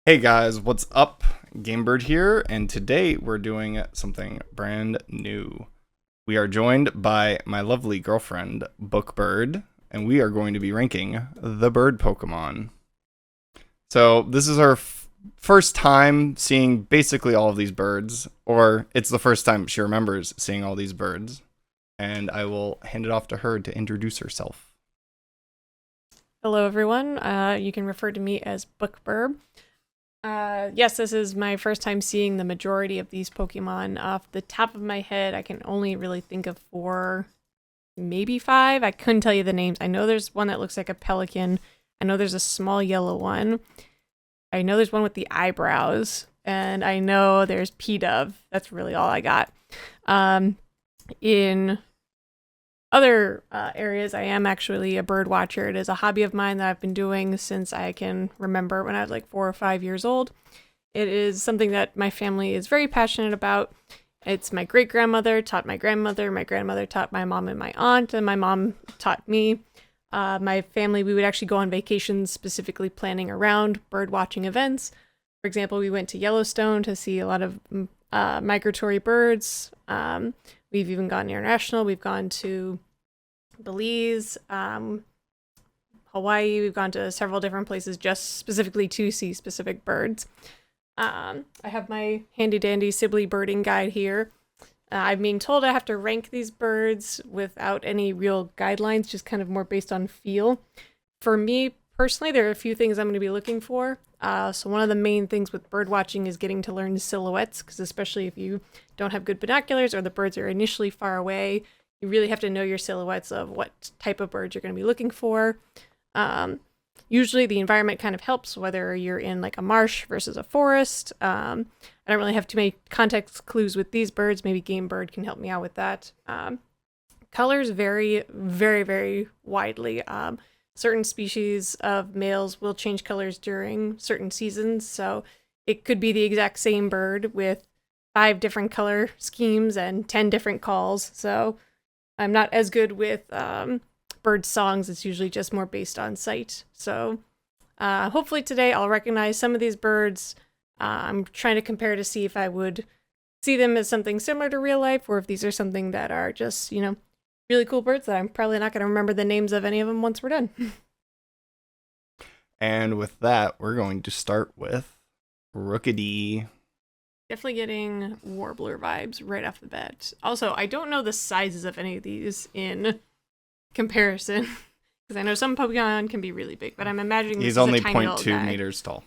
Hey guys, what's up? Gamebird here, and today we're doing something brand new. We are joined by my lovely girlfriend, Bookbird, and we are going to be ranking the bird Pokemon. So, this is our first time seeing basically all of these birds, or it's the first time she remembers seeing all these birds, and I will hand it off to her to introduce herself. Hello, everyone. You can refer to me as Bookbird. Yes, this is my first time seeing the majority of these Pokemon. Off the top of my head, I can only really think of four, maybe five. I couldn't tell you the names. I know there's one that looks like a pelican. I know there's a small yellow one. I know there's one with the eyebrows. And I know there's P-Dove. That's really all I got. In other areas, I am actually a bird watcher. It is a hobby of mine that I've been doing since I can remember when I was like 4 or 5 years old. It is something that my family is very passionate about. It's my great-grandmother taught my grandmother taught my mom and my aunt, and my mom taught me. My family, we would actually go on vacations specifically planning around bird watching events. For example, we went to Yellowstone to see a lot of migratory birds. We've even gone international. We've gone to Belize, Hawaii. We've gone to several different places just specifically to see specific birds. I have my handy dandy Sibley birding guide here. I'm being told I have to rank these birds without any real guidelines, just kind of more based on feel. For me personally, there are a few things I'm going to be looking for. So one of the main things with bird watching is getting to learn silhouettes, because especially if you don't have good binoculars or the birds are initially far away, you really have to know your silhouettes of what type of birds you're going to be looking for. Usually the environment kind of helps, whether you're in like a marsh versus a forest. I don't really have too many context clues with these birds. Maybe Game Bird can help me out with that. Colors vary very, very widely. Certain species of males will change colors during certain seasons, so it could be the exact same bird with 5 different color schemes and 10 different calls. So I'm not as good with bird songs. It's usually just more based on sight. So hopefully today I'll recognize some of these birds. I'm trying to compare to see if I would see them as something similar to real life, or if these are something that are just, really cool birds that I'm probably not going to remember the names of any of them once we're done. And with that, we're going to start with Rookidee. Definitely getting Warbler vibes right off the bat. Also, I don't know the sizes of any of these in comparison, because I know some Pokemon can be really big, but I'm imagining this He's is a only tiny little 0.2 guy. meters tall,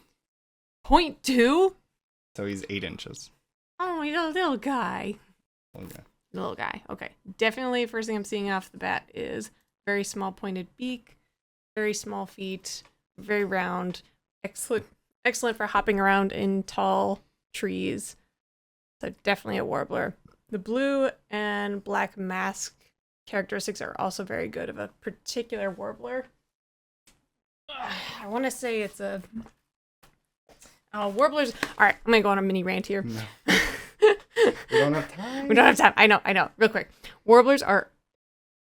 0.2? so he's 8 inches. Oh, he's a little guy. Okay. Little guy. Okay. Definitely first thing I'm seeing off the bat is very small pointed beak, very small feet, very round, excellent for hopping around in tall trees. So definitely a warbler. The blue and black mask characteristics are also very good of a particular warbler. I want to say it's a warblers. All right, I'm gonna go on a mini rant here. No. We don't have time. We don't have time. I know. Real quick. Warblers are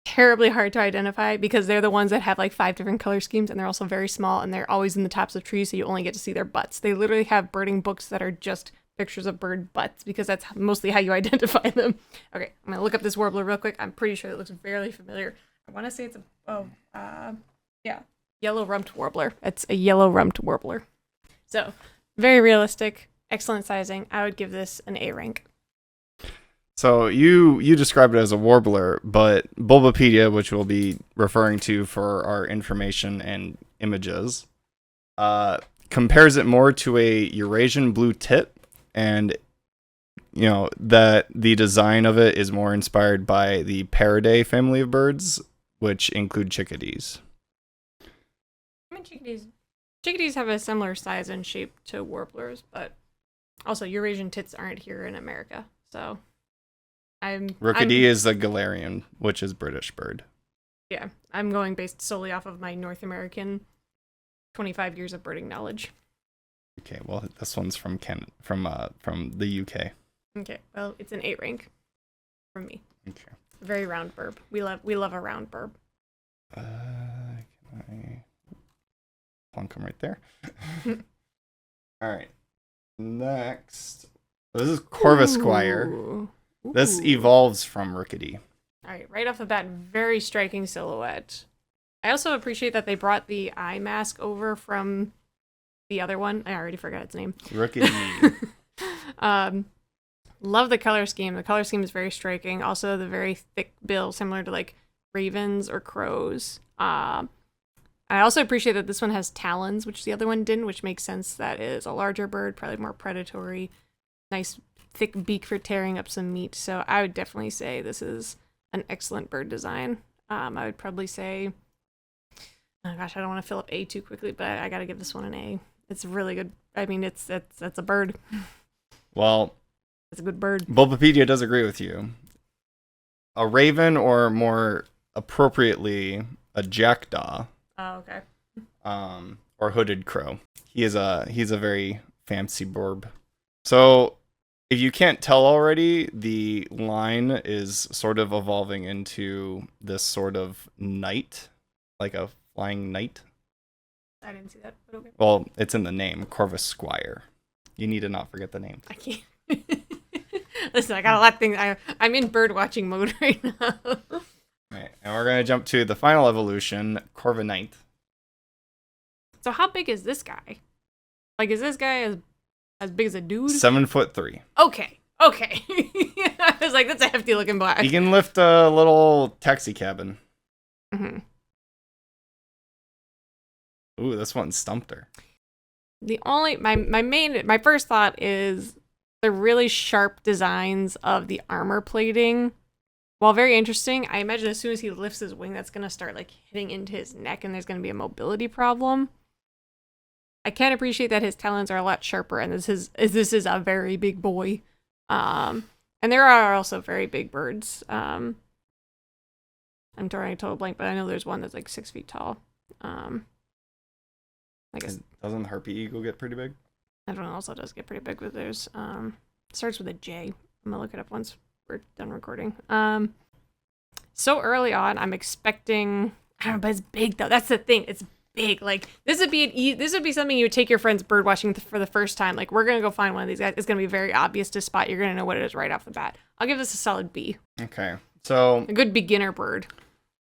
terribly hard to identify because they're the ones that have like 5 different color schemes, and they're also very small, and they're always in the tops of trees, so you only get to see their butts. They literally have birding books that are just pictures of bird butts because that's mostly how you identify them. Okay, I'm going to look up this warbler real quick. I'm pretty sure it looks fairly familiar. I want to say it's yellow rumped warbler. It's a yellow rumped warbler. So, very realistic, excellent sizing. I would give this an A rank. So you described it as a warbler, but Bulbapedia, which we'll be referring to for our information and images, compares it more to a Eurasian blue tit, and that the design of it is more inspired by the Paridae family of birds, which include chickadees. I mean, chickadees have a similar size and shape to warblers, but also Eurasian tits aren't here in America, so Rookidee is the Galarian, which is British bird. Yeah, I'm going based solely off of my North American 25 years of birding knowledge. Okay, well this one's from the UK. Okay, well it's an 8 rank from me. Okay. Very round burb. We love a round burb. Can I plunk him right there? All right. Next, this is Corvisquire. Ooh. This Ooh. evolves from Rookity. All right, right off the bat, very striking silhouette. I also appreciate that they brought the eye mask over from the other one. I already forgot its name. Rookity. Love the color scheme. The color scheme is very striking. Also, the very thick bill, similar to like ravens or crows. I also appreciate that this one has talons, which the other one didn't, which makes sense. That is a larger bird, probably more predatory. Nice thick beak for tearing up some meat. So I would definitely say this is an excellent bird design. I would probably say, oh gosh, I don't want to fill up A too quickly, but I got to give this one an A. It's really good. I mean, it's a bird. Well, it's a good bird. Bulbapedia does agree with you. A raven, or more appropriately, a jackdaw. Oh, okay. Or hooded crow. He's a very fancy burb. So, if you can't tell already, the line is sort of evolving into this sort of knight, like a flying knight. I didn't see that, but okay. Well, it's in the name, Corvisquire. You need to not forget the name. I can't. Listen, I got a lot of things. I'm in bird watching mode right now. Right, and we're gonna jump to the final evolution, Corviknight. So how big is this guy? Like, is this guy as big as a dude? 7'3". Okay. I was like, that's a hefty looking black. He can lift a little taxi cabin. Mm-hmm. Ooh, this one stumped her. My first thought is the really sharp designs of the armor plating. While very interesting, I imagine as soon as he lifts his wing, that's going to start like hitting into his neck and there's going to be a mobility problem. I can appreciate that his talons are a lot sharper and this is a very big boy. And there are also very big birds. I'm drawing a total blank, but I know there's one that's like 6 feet tall. I guess doesn't the harpy eagle get pretty big? everyone also does get pretty big with theirs. Starts with a J. I'm gonna look it up once we're done recording. So early on, I'm expecting. I don't know, but it's big though. That's the thing. It's big. Like this would be something you would take your friends bird watching for the first time. Like we're gonna go find one of these guys. It's gonna be very obvious to spot. You're gonna know what it is right off the bat. I'll give this a solid B. Okay, so A good beginner bird.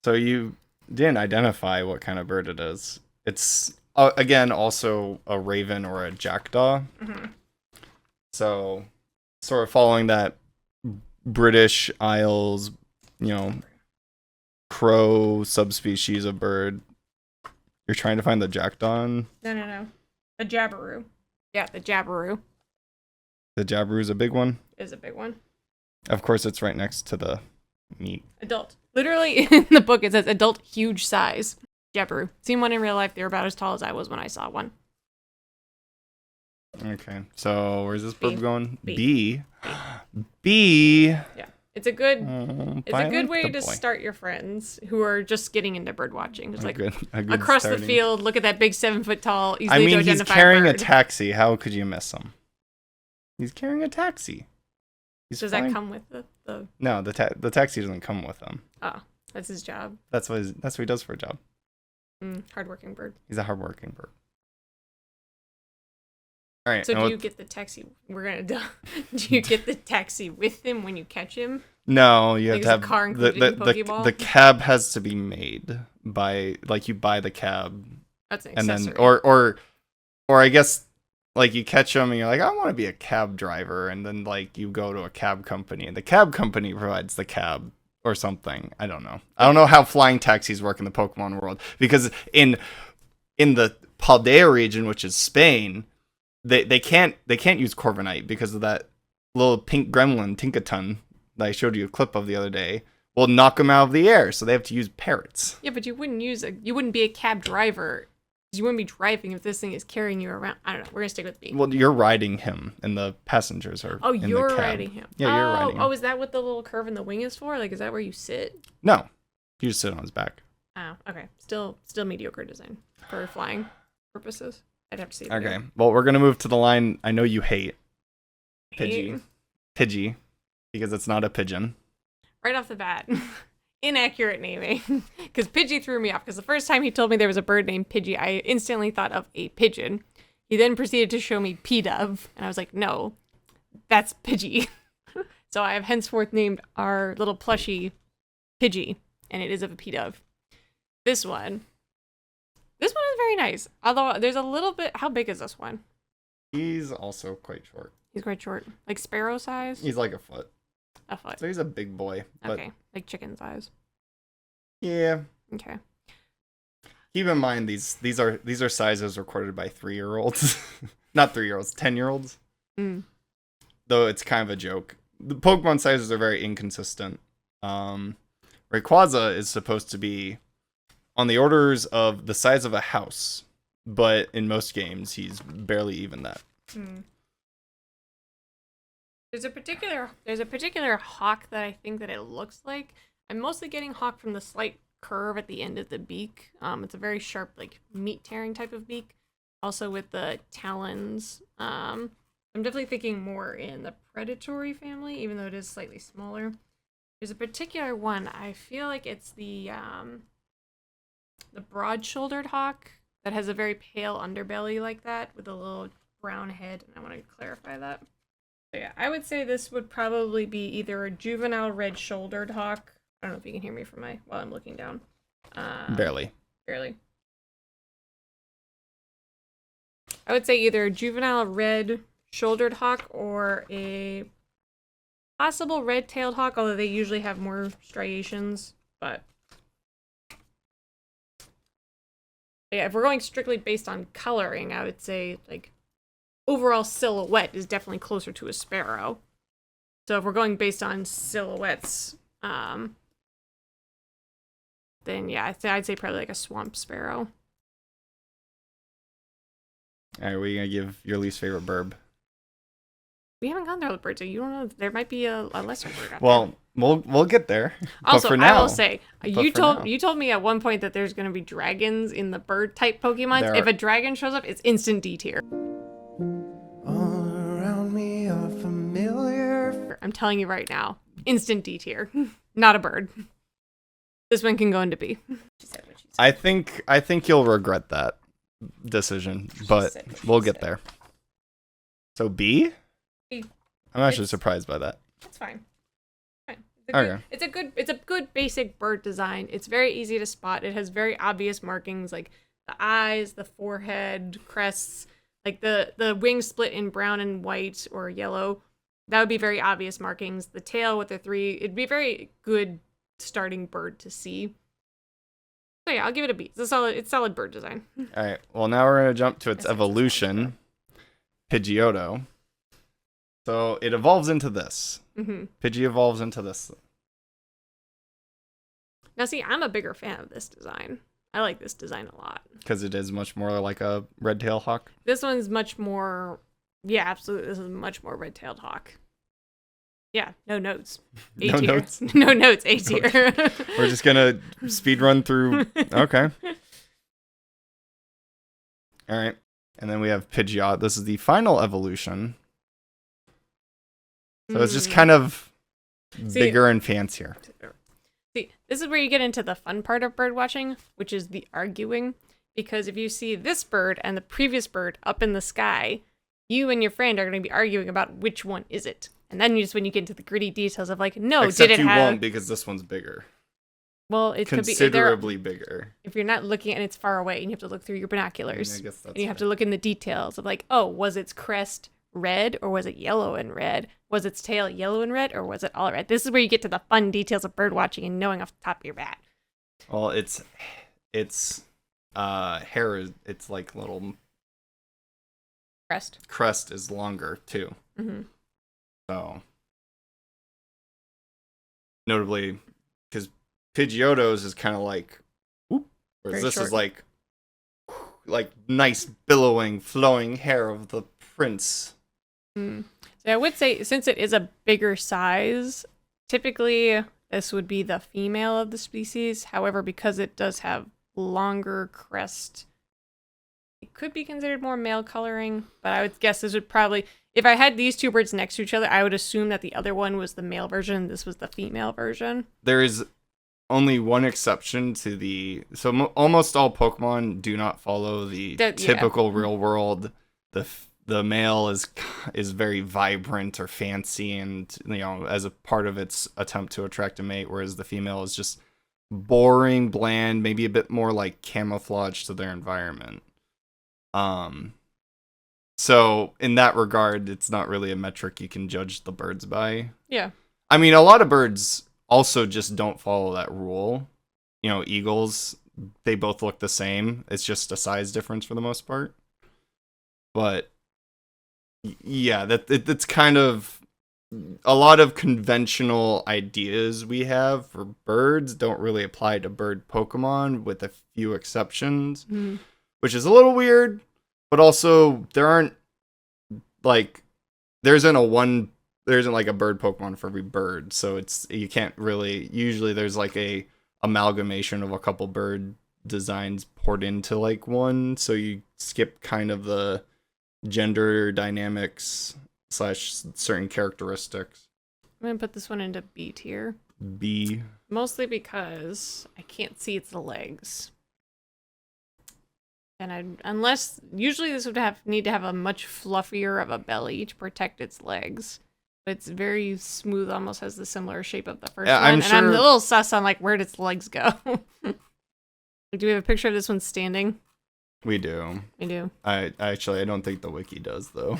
So you didn't identify what kind of bird it is. It's again also a raven or a jackdaw. Mm-hmm. So sort of following that British Isles, crow subspecies of bird. You're trying to find the jackdaw? No. The Jabiru. Yeah, the Jabiru The Jabiru's a big one. is a big one. Of course, it's right next to the meat. Adult. Literally in the book it says adult huge size. Jabiru. Seen one in real life. They were about as tall as I was when I saw one. Okay, so where's this bird B. going? B. B. Yeah. It's a good way to boy. start your friends who are just getting into bird watching. It's A like good across starting. the field, look at that big 7 foot tall, easily I to mean, he's identify carrying a bird. taxi. How could you miss him? He's carrying a taxi. Does that come with the No, the taxi doesn't come with him. Oh, that's his job. That's what he does for a job. Hardworking bird. He's a hardworking bird. All right. So do you get the taxi? Do you get the taxi with him when you catch him? No, you have Like, to is have the car included in Pokeball? the cab has to be made by you buy the cab That's an and accessory. then or I guess like you catch them and you're like I want to be a cab driver and then like you go to a cab company and the cab company provides the cab or something. I don't know. I don't know how flying taxis work in the Pokemon world because in the Paldea region, which is Spain, they can't use Corviknight because of that little pink gremlin Tinkaton that I showed you a clip of the other day. Will knock them out of the air, so they have to use parrots. Yeah, but you wouldn't be a cab driver. You wouldn't be driving if this thing is carrying you around. I don't know. We're gonna stick with B. Well, you're riding him, and the passengers are. Oh, in you're the cab. riding him. Yeah, you're riding him. Oh, is that what the little curve in the wing is for? Like, is that where you sit? No, you just sit on his back. Oh, okay. Still mediocre design for flying purposes. I'd have to see it Okay, again. well, we're gonna move to the line I know you hate. Hate? Pidgey, because it's not a pigeon. Right off the bat, inaccurate naming. Because Pidgey threw me off. Because the first time he told me there was a bird named Pidgey, I instantly thought of a pigeon. He then proceeded to show me P-Dove, and I was like, no, that's Pidgey. So I have henceforth named our little plushie Pidgey, and it is of a P-Dove. This one is very nice. Although there's a little bit, how big is this one? He's also quite short. He's quite short. Like sparrow size? He's like a foot. A foot. So he's a big boy. But Okay, like chicken size. yeah. Okay. Keep in mind these are sizes recorded by 3-year-olds. Not 3-year-olds, 10-year-olds. Mm. Though it's kind of a joke. The Pokemon sizes are very inconsistent. Rayquaza is supposed to be on the orders of the size of a house, but in most games he's barely even that. Mm. There's a particular hawk that I think that it looks like. I'm mostly getting hawk from the slight curve at the end of the beak. It's a very sharp, like meat tearing type of beak. Also with the talons. I'm definitely thinking more in the predatory family, even though it is slightly smaller. There's a particular one. I feel like it's the broad-shouldered hawk that has a very pale underbelly like that with a little brown head. And I want to clarify that. So yeah, I would say this would probably be either a juvenile red-shouldered hawk. I don't know if you can hear me from while I'm looking down. Barely. I would say either a juvenile red-shouldered hawk or a possible red-tailed hawk, although they usually have more striations. But yeah, if we're going strictly based on coloring, I would say like overall silhouette is definitely closer to a sparrow. So if we're going based on silhouettes, then yeah, I'd say probably like a swamp sparrow. All right, what are you going to give your least favorite bird? We haven't gone there with birds, so you don't know. There might be a lesser bird out there. Well, we'll get there. Also, but for now, I will say, you told me at one point that there's going to be dragons in the bird type Pokemon. If a dragon shows up, it's instant D tier. All around me are familiar. I'm telling you right now, instant D tier. Not a bird. This one can go into B. She said what she said. I think you'll regret that decision, but we'll get there. So B? B. I'm actually surprised by that. It's fine. It's a good basic bird design. It's very easy to spot. It has very obvious markings like the eyes, the forehead, crests, like the wings split in brown and white or yellow. That would be very obvious markings. The tail with the 3, it'd be very good starting bird to see. So yeah, I'll give it a B. It's solid bird design. All right. Well, now we're going to jump to its evolution, Pidgeotto. So it evolves into this. Mm-hmm. Pidgey evolves into this. Now see, I'm a bigger fan of this design. I like this design a lot. Because it is much more like a red-tailed hawk? This one's much more... Yeah, absolutely. This is much more red-tailed hawk. Yeah, no notes. A No tier. notes? No notes, A tier. We're just going to speed run through... Okay. All right. And then we have Pidgeot. This is the final evolution. So it's just kind of bigger and fancier. See, this is where you get into the fun part of bird watching, which is the arguing. Because if you see this bird and the previous bird up in the sky, you and your friend are going to be arguing about which one is it. And then when you get into the gritty details of like, no, Except did it you have... won't because this one's bigger. Well, it could be... Considerably bigger. If you're not looking and it's far away and you have to look through your binoculars. I guess that's and you have to look in the details of like, oh, was its crest red or was it yellow and red? Was its tail yellow and red or was it all red? This is where you get to the fun details of bird watching and knowing off the top of your bat. Well, its hair is, it's like little crest is longer too. Mm-hmm. So notably, because Pidgeotto's is kind of like whoop, whereas Very this short. is like nice billowing flowing hair of the prince. So I would say, since it is a bigger size, typically this would be the female of the species. However, because it does have longer crest, it could be considered more male coloring. But I would guess this would probably, if I had these two birds next to each other, I would assume that the other one was the male version. This was the female version. There is only one exception to the... So almost all Pokemon do not follow the typical real-world the male is very vibrant or fancy, and as a part of its attempt to attract a mate, whereas the female is just boring, bland, maybe a bit more like camouflage to their environment. So in that regard, it's not really a metric you can judge the birds by. Yeah. I mean, a lot of birds also just don't follow that rule. Eagles, they both look the same. It's just a size difference for the most part. But yeah, that's kind of a lot of conventional ideas we have for birds don't really apply to bird Pokemon, with a few exceptions, which is a little weird. But also, there isn't like a bird Pokemon for every bird, so you can't really. Usually, there's like a amalgamation of a couple bird designs poured into like one, so you skip kind of the gender dynamics / certain characteristics. I'm gonna put this one into B tier. B. Mostly because I can't see its legs. And unless usually this would need to have a much fluffier of a belly to protect its legs. But it's very smooth, almost has the similar shape of the first one. I'm and I'm a little sus on like where did its legs go. Do we have a picture of this one standing? We do. We do. I don't think the wiki does though.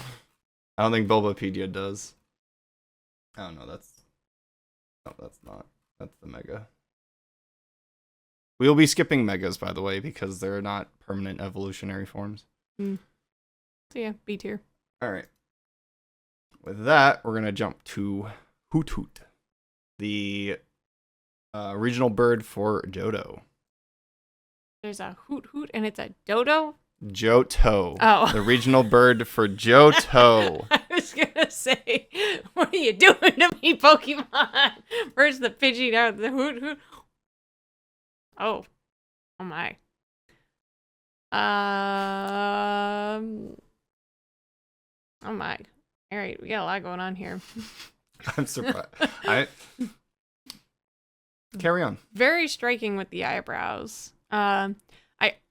I don't think Bulbapedia does. Oh no, that's not. That's the mega. We'll be skipping megas, by the way, because they're not permanent evolutionary forms. So yeah, B tier. All right. With that, we're gonna jump to Hoot Hoot, the regional bird for Johto. There's a Hoot Hoot and it's a Dodo? Johto. Oh. The regional bird for Johto. I was gonna say, what are you doing to me, Pokemon? First the Pidgey, now the Hoot Hoot. Oh my. Oh my. All right, we got a lot going on here. I'm surprised. Carry on. Very striking with the eyebrows. I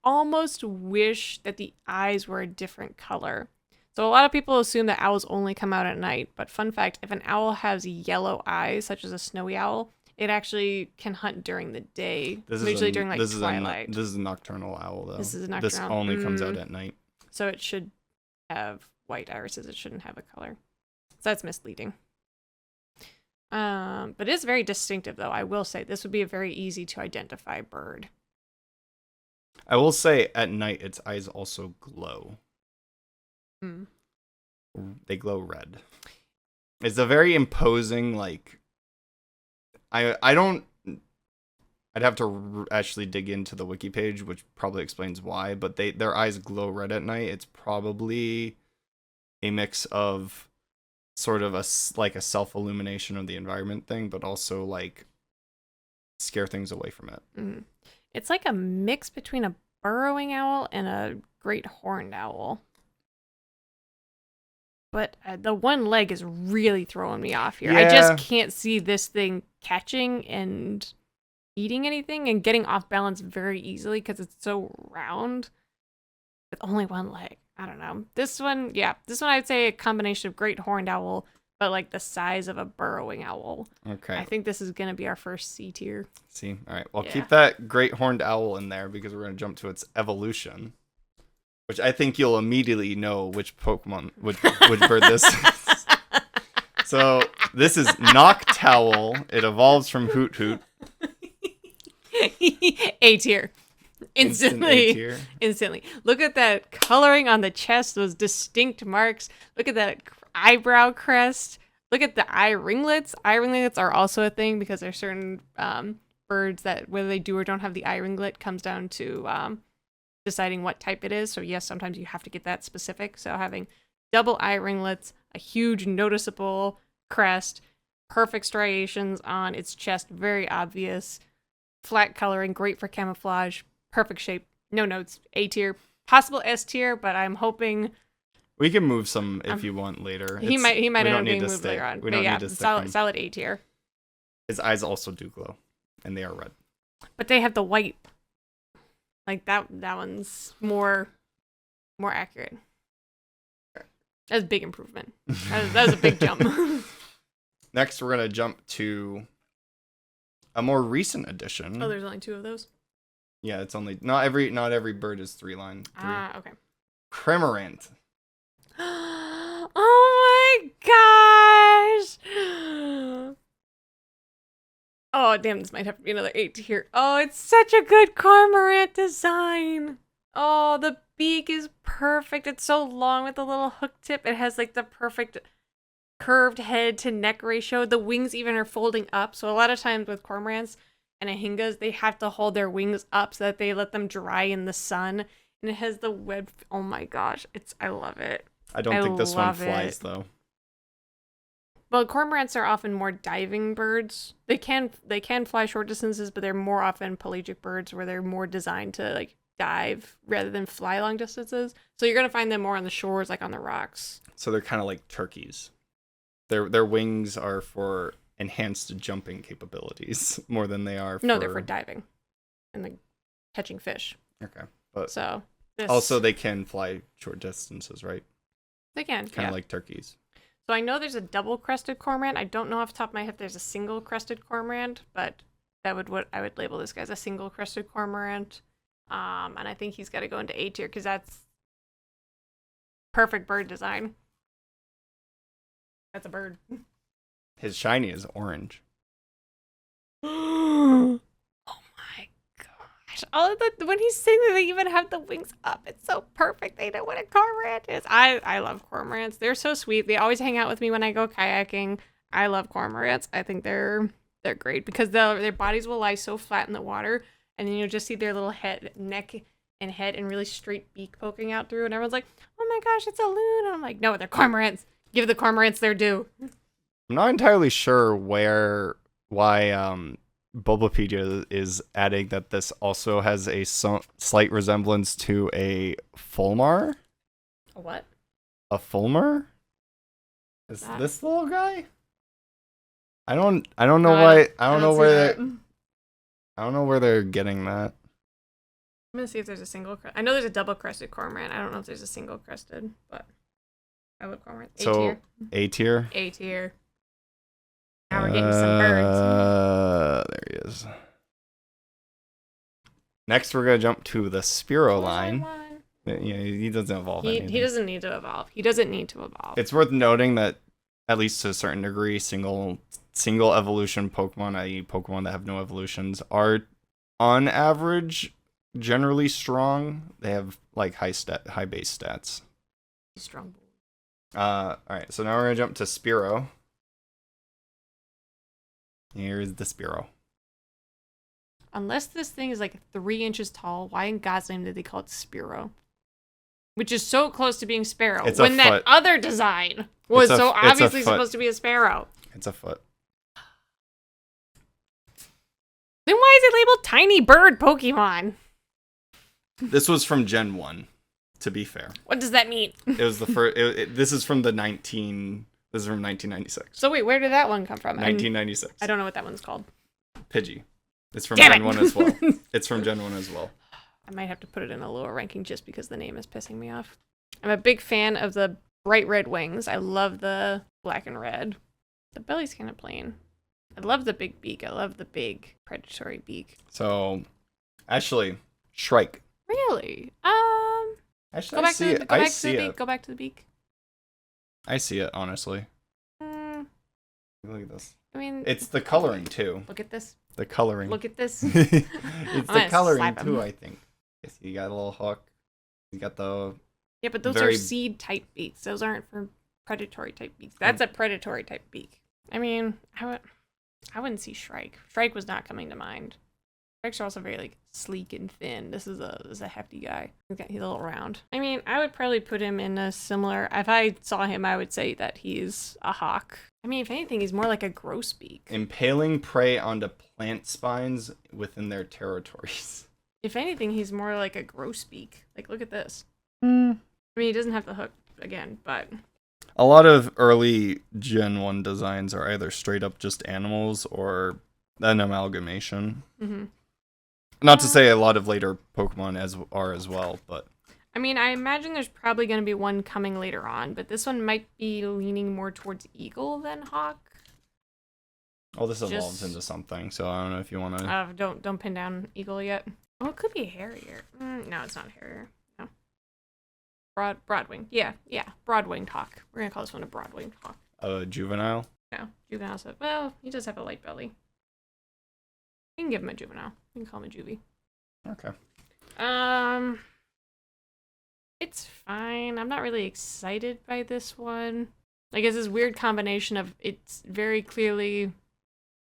almost wish that the eyes were a different color. So a lot of people assume that owls only come out at night, but fun fact, if an owl has yellow eyes, such as a snowy owl, it actually can hunt during the day, usually during like twilight. This is a nocturnal owl, though. This is a nocturnal. This only comes out at night. So it should have white irises. It shouldn't have a color. So that's misleading. But it is very distinctive, though. I will say this would be a very easy to identify bird. I will say at night its eyes also glow. They glow red. It's a very imposing, like. I'd have to actually dig into the wiki page, which probably explains why, but their eyes glow red at night. It's probably a mix of sort of a self-illumination of the environment thing, but also like scare things away from it. It's like a mix between a burrowing owl and a great horned owl. But the one leg is really throwing me off here. Yeah. I just can't see this thing catching and eating anything and getting off balance very easily because it's so round with only one leg. I don't know. This one I'd say a combination of great horned owl, but like the size of a burrowing owl. Okay. I think this is going to be our first C tier. C. All right. Well, keep that great horned owl in there because we're going to jump to its evolution. Which I think you'll immediately know which Pokemon, which bird this is. So this is Noctowl. It evolves from Hoot Hoot. A tier. Instantly. Instantly. Look at that coloring on the chest, those distinct marks. Look at that eyebrow crest. Look at the eye ringlets. Eye ringlets are also a thing because there's certain birds that whether they do or don't have the eye ringlet comes down to deciding what type it is. So yes, sometimes you have to get that specific. So having double eye ringlets, a huge noticeable crest, perfect striations on its chest, very obvious, flat coloring, great for camouflage, perfect shape, no notes, A tier, possible S tier, but I'm hoping we can move some if you want later. He might end up being moved later on. We don't need to stick solid A tier. His eyes also do glow, and they are red. But they have the white. Like that one's more accurate. That's a big improvement. That was a big jump. Next, we're gonna jump to a more recent addition. Oh, there's only 2 of those? Yeah, it's only not every bird is 3-line. Okay. Cormorant. Oh my gosh! Oh, damn, this might have to be another 8 tier. Oh, it's such a good cormorant design. Oh, the beak is perfect. It's so long with the little hook tip. It has like the perfect curved head to neck ratio. The wings even are folding up. So a lot of times with cormorants and ahingas, they have to hold their wings up so that they let them dry in the sun. And it has the web. Oh my gosh, I love it. I don't think this one love flies it. though. Well, cormorants are often more diving birds. They can fly short distances, but they're more often pelagic birds where they're more designed to like dive rather than fly long distances. So you're gonna find them more on the shores, like on the rocks. So they're kind of like turkeys. Their wings are for enhanced jumping capabilities more than they are for... No, they're for diving and like catching fish. Okay. But so also they can fly short distances, right? They can. Kind of like turkeys. So I know there's a double-crested cormorant. I don't know off the top of my head if there's a single-crested cormorant, but that would what I would label this guy as a single-crested cormorant. And I think he's got to go into A tier because that's perfect bird design. That's a bird. His shiny is orange. Oh my gosh. When he's sitting there, they even have the wings up. It's so perfect. They know what a cormorant is. I love cormorants. They're so sweet. They always hang out with me when I go kayaking. I love cormorants. I think they're great because their bodies will lie so flat in the water, and then you'll just see their little neck and head and really straight beak poking out through, and everyone's like, oh my gosh, it's a loon. And I'm like, no, they're cormorants. Give the cormorants their due. I'm not entirely sure why Bulbapedia is adding that this also has a slight resemblance to a fulmar. A what? A fulmar? Is this the little guy? I don't know why. I don't know where they're getting that. I'm gonna see if there's a single. I know there's a double-crested cormorant. I don't know if there's a single-crested, but I love cormorant. A tier. A tier. A tier. Now we're getting some birds. There he is. Next, we're gonna jump to the Spearow line. Yeah, he doesn't evolve. He doesn't need to evolve. He doesn't need to evolve. It's worth noting that, at least to a certain degree, single evolution Pokemon, i.e. Pokemon that have no evolutions, are on average generally strong. They have like high base stats. He's strong. Alright, so now we're gonna jump to Spearow. Here's the Spearow. Unless this thing is like 3 inches tall, why in God's name did they call it Spearow? Which is so close to being Sparrow. It's when that other design was so obviously supposed to be a sparrow. It's a foot. Then why is it labeled Tiny Bird Pokemon? This was from Gen 1, to be fair. What does that mean? It was the first... This is from 1996. So wait, where did that one come from? 1996. I don't know what that one's called. Pidgey. It's from Gen 1 as well. It's from Gen 1 as well. I might have to put it in a lower ranking just because the name is pissing me off. I'm a big fan of the bright red wings. I love the black and red. The belly's kind of plain. I love the big beak. I love the big predatory beak. So, actually, Shrike. Really? Actually, I see it. Go back to the beak. I see it, honestly. Look at this. I mean, it's the coloring too. Look at this. The coloring. Look at this. It's the coloring too, I think. Yes, you got a little hook. You got the... Yeah, but those are seed type beaks. Those aren't for predatory type beaks. That's a predatory type beak. I mean, I wouldn't see Shrike. Shrike was not coming to mind. Shrikes are also very like sleek and thin. This is a hefty guy. He's a little round. I mean, I would probably put him in a similar... If I saw him, I would say that he's a hawk. I mean, if anything, he's more like a grosbeak. Impaling prey onto plant spines within their territories. If anything, he's more like a grosbeak. Like, look at this. I mean, he doesn't have the hook again, but... A lot of early Gen 1 designs are either straight up just animals or an amalgamation. Mm-hmm. Not to say a lot of later Pokemon are as well, but... I mean, I imagine there's probably going to be one coming later on, but this one might be leaning more towards eagle than hawk. Oh, this evolves into something, so I don't know if you want to... Don't pin down eagle yet. Oh, it could be a harrier. No, it's not a harrier. No. Broadwing. Yeah, broad-winged hawk. We're going to call this one a broad-winged hawk. A juvenile? No, juvenile. Well, he does have a light belly. We can give him a juvenile. We can call him a juvie. Okay. It's fine. I'm not really excited by this one. Like, it's this weird combination of it's very clearly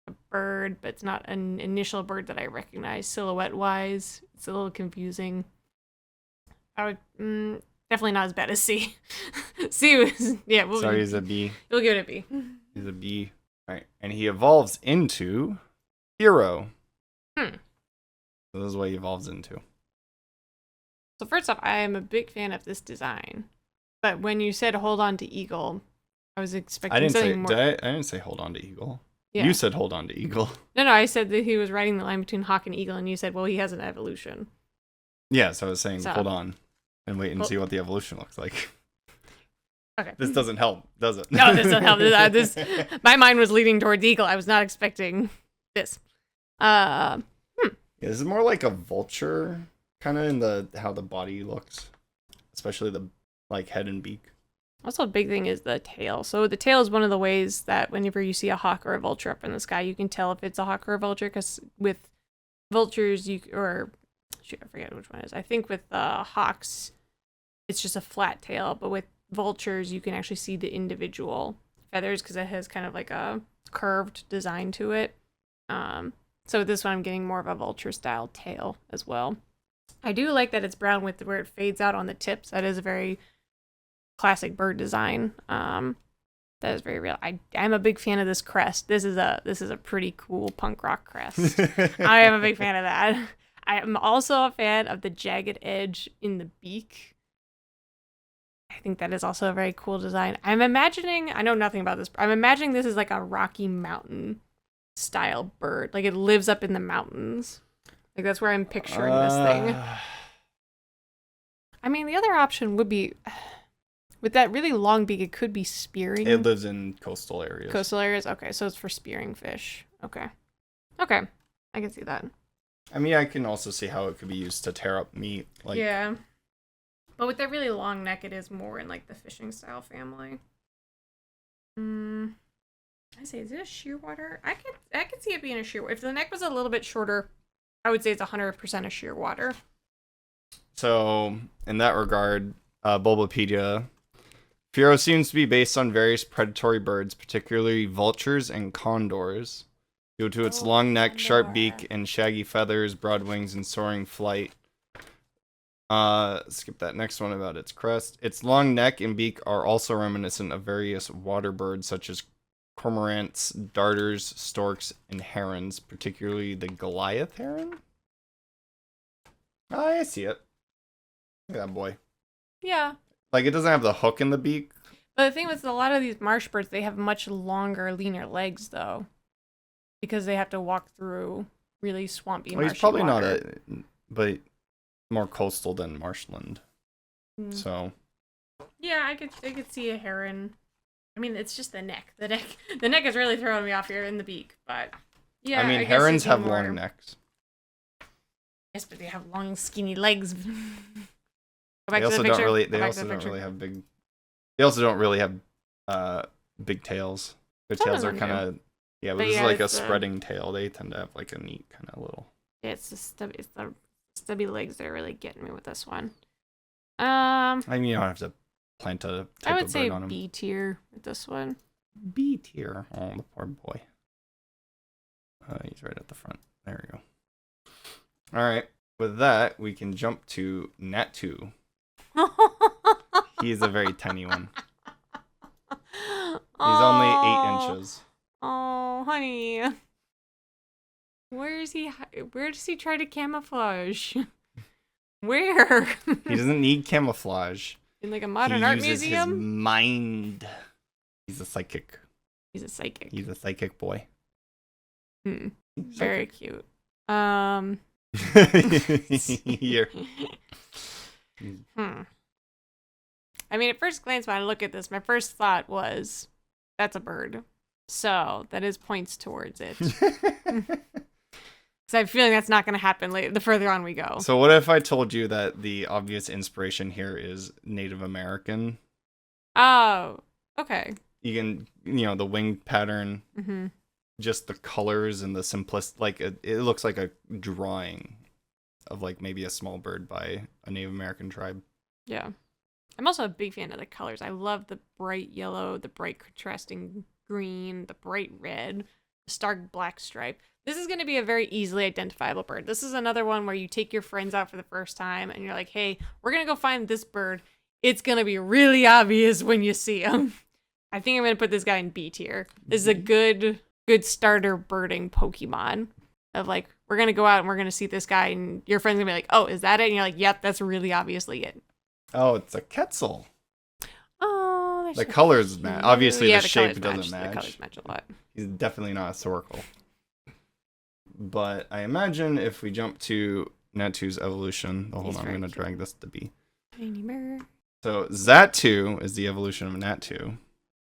a bird, but it's not an initial bird that I recognize silhouette-wise. It's a little confusing. I would definitely not as bad as C. C was Sorry, he's a B. We'll give it a B. He's a B. All right, and he evolves into hero. So this is what he evolves into. So first off, I am a big fan of this design. But when you said hold on to eagle, I was expecting something more. I didn't say hold on to eagle. Yeah. You said hold on to eagle. No, I said that he was riding the line between hawk and eagle, and you said, well, he has an evolution. Yeah, so I was saying hold on and wait and see what the evolution looks like. Okay. This doesn't help, does it? No, this doesn't help. My mind was leading towards eagle. I was not expecting this. Yeah, this is more like a vulture, kind of in how the body looks, especially the head and beak. Also, a big thing is the tail. So the tail is one of the ways that whenever you see a hawk or a vulture up in the sky, you can tell if it's a hawk or a vulture. Because with vultures, I forget which one it is. I think with hawks, it's just a flat tail, but with vultures, you can actually see the individual feathers because it has kind of like a curved design to it. So with this one, I'm getting more of a vulture style tail as well. I do like that it's brown with where it fades out on the tips. That is a very classic bird design. That is very real. I'm a big fan of this crest. This is a pretty cool punk rock crest. I am a big fan of that. I am also a fan of the jagged edge in the beak. I think that is also a very cool design. I know nothing about this. I'm imagining this is like a Rocky Mountain style bird. Like it lives up in the mountains. Like that's where I'm picturing this thing. I mean, the other option would be, with that really long beak, it could be spearing. It lives in coastal areas. Coastal areas? Okay, so it's for spearing fish. Okay. I can see that. I mean, I can also see how it could be used to tear up meat. Yeah. But with that really long neck, it is more in like the fishing style family. I say, is it a shearwater? I could see it being a shearwater. If the neck was a little bit shorter, I would say it's 100% a shearwater. So, in that regard, Bulbapedia, Firo seems to be based on various predatory birds, particularly vultures and condors. Due to its long neck, sharp beak, and shaggy feathers, broad wings, and soaring flight. Skip that next one about its crest. Its long neck and beak are also reminiscent of various water birds such as cormorants, darters, storks, and herons, particularly the Goliath heron. Oh, I see it. Look at that boy. Yeah. Like, it doesn't have the hook in the beak. But the thing with a lot of these marsh birds, they have much longer, leaner legs, though. Because they have to walk through really swampy, marshy he's probably water. but more coastal than marshland. So. Yeah, I could see a heron. I mean, it's just the neck. The neck is really throwing me off here in the beak, but yeah. I mean, herons have long necks. Yes, but they have long, skinny legs. They also don't really have big. They also don't really have big tails. Their tails are kind of but this is like a spreading tail. They tend to have like a neat kind of little. Yeah, it's the stubby legs that are really getting me with this one. I mean, you don't have to plant a type I would of say bird on him. B tier with this one. B tier. Oh, the poor boy. He's right at the front. There we go. All right. With that, we can jump to Natu. He's a very tiny one. He's only 8 inches. Oh, honey. Where does he try to camouflage? Where? He doesn't need camouflage. In like a modern art museum? His mind. He's a psychic. He's a psychic. He's a psychic boy. Very cute. Here. I mean, at first glance, when I look at this, my first thought was, that's a bird. So that is points towards it. Because I have a feeling that's not going to happen later, the further on we go. So what if I told you that the obvious inspiration here is Native American? Oh, okay. You can, the wing pattern, just the colors and the simplicity, like it looks like a drawing of like maybe a small bird by a Native American tribe. Yeah. I'm also a big fan of the colors. I love the bright yellow, the bright contrasting green, the bright red, the stark black stripe. This is going to be a very easily identifiable bird. This is another one where you take your friends out for the first time and you're like, hey, we're going to go find this bird. It's going to be really obvious when you see him. I think I'm going to put this guy in B tier. This is a good starter birding Pokemon of like, we're going to go out and we're going to see this guy and your friend's going to be like, oh, is that it? And you're like, yep, that's really obviously it. Oh, it's a Quetzal. Oh, the colors match. Obviously, yeah, the shape colors doesn't match. The colors match a lot. He's definitely not a Snorkel. But I imagine if we jump to Natu's evolution, hold on, I'm going to drag this to B. Tiny bird. So Zatu is the evolution of Natu.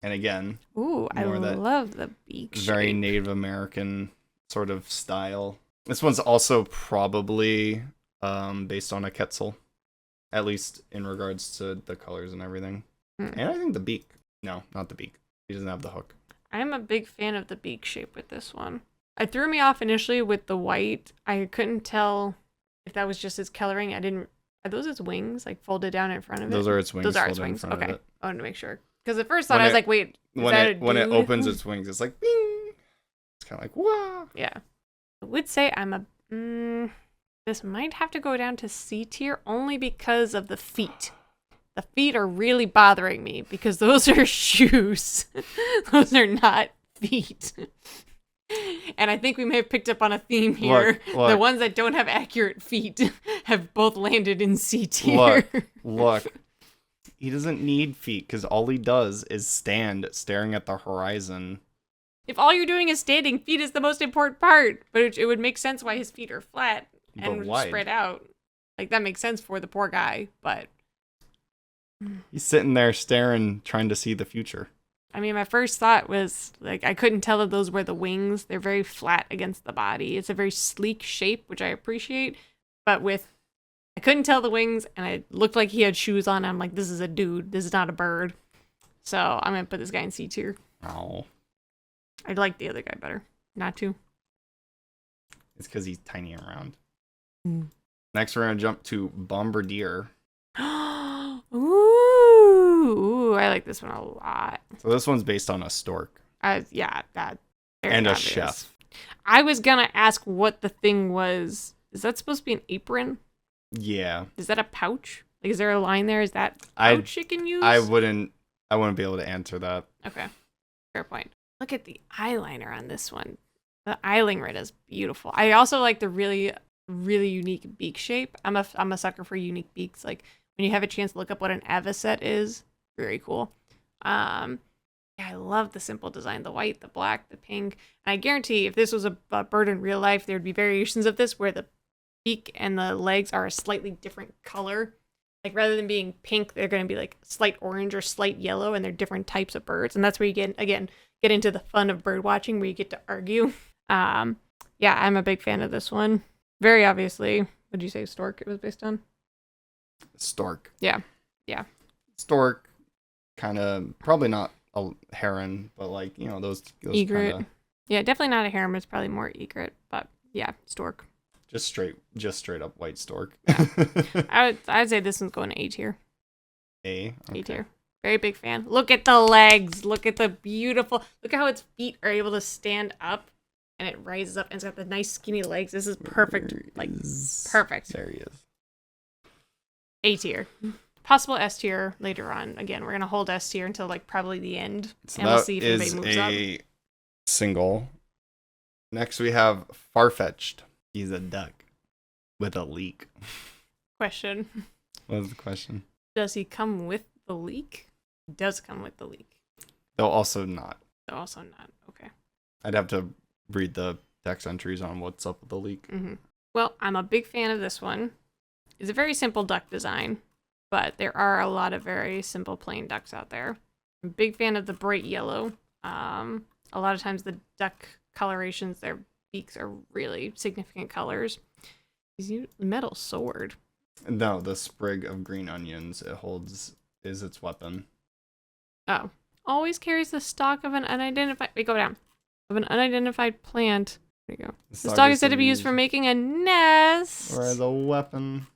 And again, ooh, I love the beak shape. Very Native American sort of style. This one's also probably based on a Quetzal. At least in regards to the colors and everything. And I think the beak. No, not the beak. He doesn't have the hook. I'm a big fan of the beak shape with this one. It threw me off initially with the white. I couldn't tell if that was just his coloring. Are those its wings, like folded down in front of it? Those are its wings. Those are its wings. Okay. I wanted to make sure. Because at first thought I was like, wait, when it opens its wings, it's like, bing. It's kind of like, wow. Yeah. I would say this might have to go down to C tier only because of the feet. The feet are really bothering me because those are shoes. Those are not feet. And I think we may have picked up on a theme here. Look. The ones that don't have accurate feet have both landed in C tier. Look. He doesn't need feet because all he does is stand staring at the horizon. If all you're doing is standing, feet is the most important part. But it would make sense why his feet are flat and spread out. Like, that makes sense for the poor guy, but... He's sitting there staring, trying to see the future. I mean, my first thought was, like, I couldn't tell that those were the wings. They're very flat against the body. It's a very sleek shape, which I appreciate. But I couldn't tell the wings, and it looked like he had shoes on. I'm like, this is a dude. This is not a bird. So I'm going to put this guy in C tier. Oh. I like the other guy better. Natu. It's because he's tiny and round. Next, we're going to jump to Bombardier. Ooh, I like this one a lot. So this one's based on a stork. Yeah, that. And obvious. A chef. I was going to ask what the thing was. Is that supposed to be an apron? Yeah. Is that a pouch? Like, is there a line there? Is that pouch it can use? I wouldn't be able to answer that. Okay. Fair point. Look at the eyeliner on this one. The eyeliner is beautiful. I also like the really, really unique beak shape. I'm a sucker for unique beaks. Like, when you have a chance to look up what an avocet is, very cool. Yeah, I love the simple design. The white, the black, the pink. And I guarantee if this was a bird in real life, there would be variations of this where the beak and the legs are a slightly different color. Like, rather than being pink, they're going to be like slight orange or slight yellow, and they're different types of birds. And that's where you get into the fun of bird watching, where you get to argue. Yeah, I'm a big fan of this one. Very obviously, would you say stork it was based on? Stork. Yeah. Stork, kind of, probably not a heron, but like, those egret. Kinda... Yeah, definitely not a heron, but it's probably more egret. But yeah, stork. Just straight up white stork. Yeah. I'd say this one's going to A tier. A? Okay. A tier. Very big fan. Look at the legs. Look at the beautiful... Look at how its feet are able to stand up. And it rises up. And it's got the nice skinny legs. This is perfect. Perfect. There he is. A tier. Possible S tier later on. Again, we're going to hold S tier until probably the end. So and we'll see if anybody moves up. A single. Next we have Farfetched. He's a duck with a leak. Question. What was the question? Does he come with the leak? He does come with the leak. They'll also not. Okay. I'd have to read the text entries on what's up with the leak. Mm-hmm. Well, I'm a big fan of this one. It's a very simple duck design. but there are a lot of very simple plain ducks out there. I'm a big fan of the bright yellow. A lot of times the duck colorations, their beaks are really significant colors. Metal sword. No, the sprig of green onions it holds is its weapon. Oh. Always carries the stalk of an unidentified... Wait, go down. Of an unidentified plant. There you go. The stalk is said to be used for making a nest. Or as a weapon.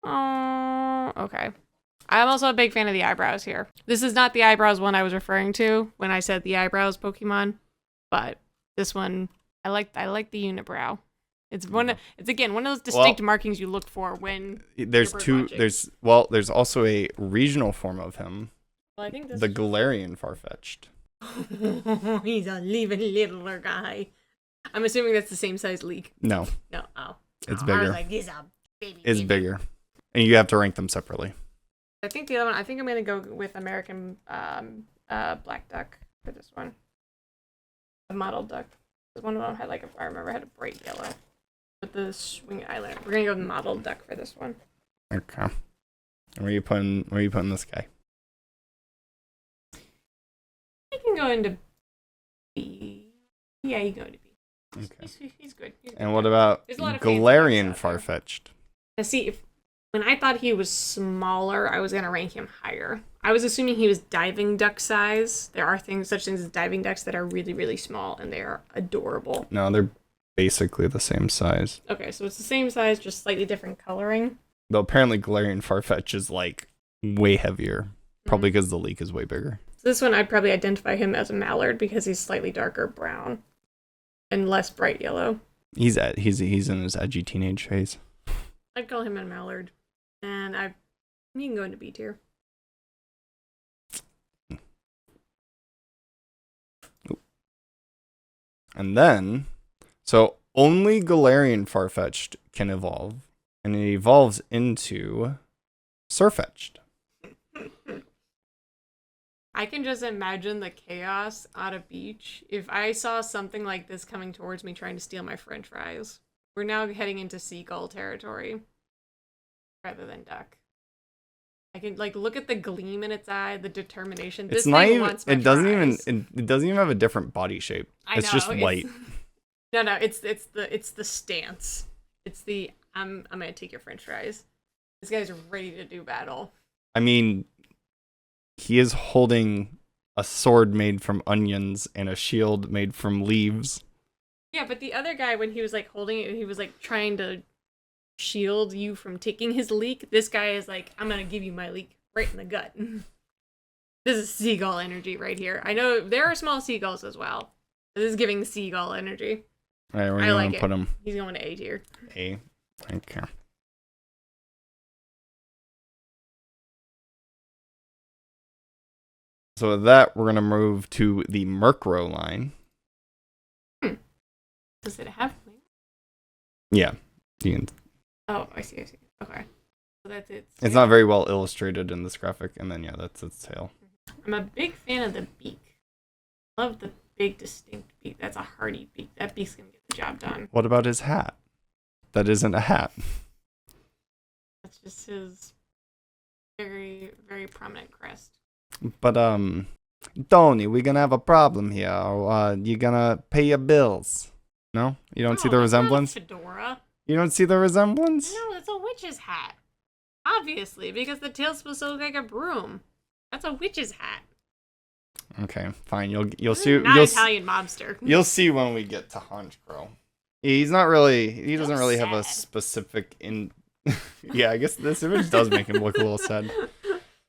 Oh, okay. I'm also a big fan of the eyebrows here. This is not the eyebrows one I was referring to when I said the eyebrows Pokemon, but this one, I like the unibrow. It's again one of those distinct markings you look for when there's there's also a regional form of him. Well, I think this the Galarian Farfetch'd. He's a littler guy. I'm assuming that's the same size leak. No. No. Oh. It's I bigger. was like, he's a baby. It's bigger. And you have to rank them separately. I think the other one, I'm going to go with American black duck for this one. The mottled duck. Because one of them had I remember had a bright yellow with the swing eyeliner. We're going to go with mottled duck for this one. Okay. Where are you putting this guy? He can go into B. Yeah, he can go into B. Okay. He's good. And what about Galarian Farfetch'd? Now, see, when I thought he was smaller, I was going to rank him higher. I was assuming he was diving duck size. There are such things as diving ducks that are really, really small, and they are adorable. No, they're basically the same size. Okay, so it's the same size, just slightly different coloring. Though apparently Galarian Farfetch'd is way heavier. Probably because the leak is way bigger. So this one, I'd probably identify him as a mallard because he's slightly darker brown and less bright yellow. He's in his edgy teenage phase. I'd call him a mallard, and he can go into B tier. And then, so only Galarian Farfetch'd can evolve, and it evolves into Surfetch'd. I can just imagine the chaos at a beach if I saw something like this coming towards me trying to steal my french fries. We're now heading into seagull territory rather than duck. I can look at the gleam in its eye, the determination. This thing wants my fries. It doesn't even have a different body shape. It's just white. No, it's the stance. It's the I'm gonna take your french fries. This guy's ready to do battle. I mean, he is holding a sword made from onions and a shield made from leaves. Yeah, but the other guy, when he was holding it, he was trying to shield you from taking his leak. This guy is I'm gonna give you my leak right in the gut. This is seagull energy right here. I know there are small seagulls as well. This is giving seagull energy. All right, where do you want to put him? He's going to A tier. A. Okay. So with that, we're going to move to the Murkrow line. Does it have wings? Yeah. Oh, I see. Okay. So that's it. It's not very well illustrated in this graphic, and then, yeah, that's its tail. I'm a big fan of the beak. Love the big, distinct beak. That's a hardy beak. That beak's going to get the job done. What about his hat? That isn't a hat. That's just his very, very prominent crest. But, Tony, we're gonna have a problem here. You gonna pay your bills? No? You don't see the resemblance? Not a fedora. You don't see the resemblance? No, it's a witch's hat. Obviously, because the tail's supposed to look like a broom. That's a witch's hat. Okay, fine. You'll see. Not Italian mobster. You'll see when we get to Honchkrow. He's not really. He doesn't really have a specific Yeah, I guess this image does make him look a little sad.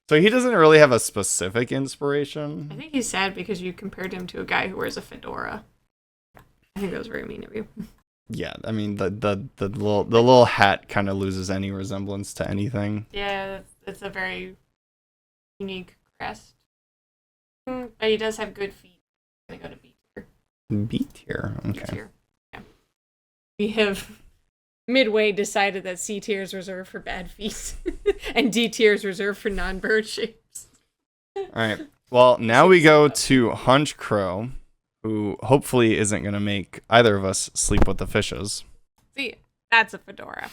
So he doesn't really have a specific inspiration. I think he's sad because you compared him to a guy who wears a fedora. I think that was very mean of you. Yeah, I mean the little hat kind of loses any resemblance to anything. Yeah, it's a very unique crest. But he does have good feet. I'm gonna go to B tier. B tier, okay. B tier. Yeah. We have midway decided that C tier is reserved for bad feet, and D tier is reserved for non-bird shapes. All right. Well, now we go to Honchkrow, who hopefully isn't going to make either of us sleep with the fishes. See, that's a fedora.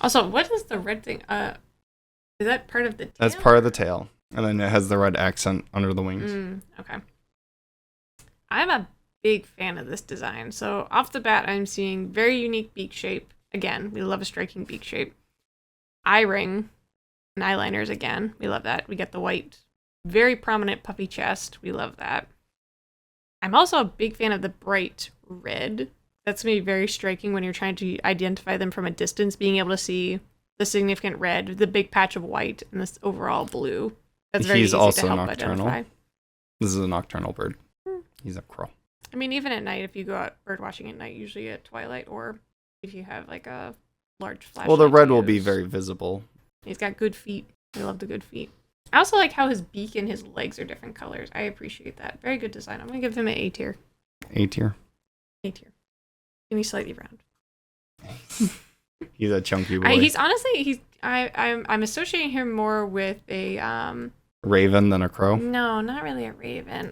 Also, what is the red thing? Is that part of the tail? That's part of the tail. And then it has the red accent under the wings. Okay. I'm a big fan of this design. So off the bat, I'm seeing very unique beak shape. Again, we love a striking beak shape. Eye ring and eyeliners again. We love that. We get the white, very prominent puffy chest. We love that. I'm also a big fan of the bright red. That's going to be very striking when you're trying to identify them from a distance, being able to see the significant red, the big patch of white, and this overall blue. That's very easy to help identify. This is a nocturnal bird. He's a crow. I mean, even at night, if you go out bird watching at night, usually at twilight, or if you have like a large flashlight. Well, the red will be very visible. He's got good feet. I love the good feet. I also like how his beak and his legs are different colors. I appreciate that. Very good design. I'm going to give him an A tier. A tier? A tier. And he's slightly round. He's a chunky boy. He's honestly, I'm associating him more with a, raven than a crow? No, not really a raven.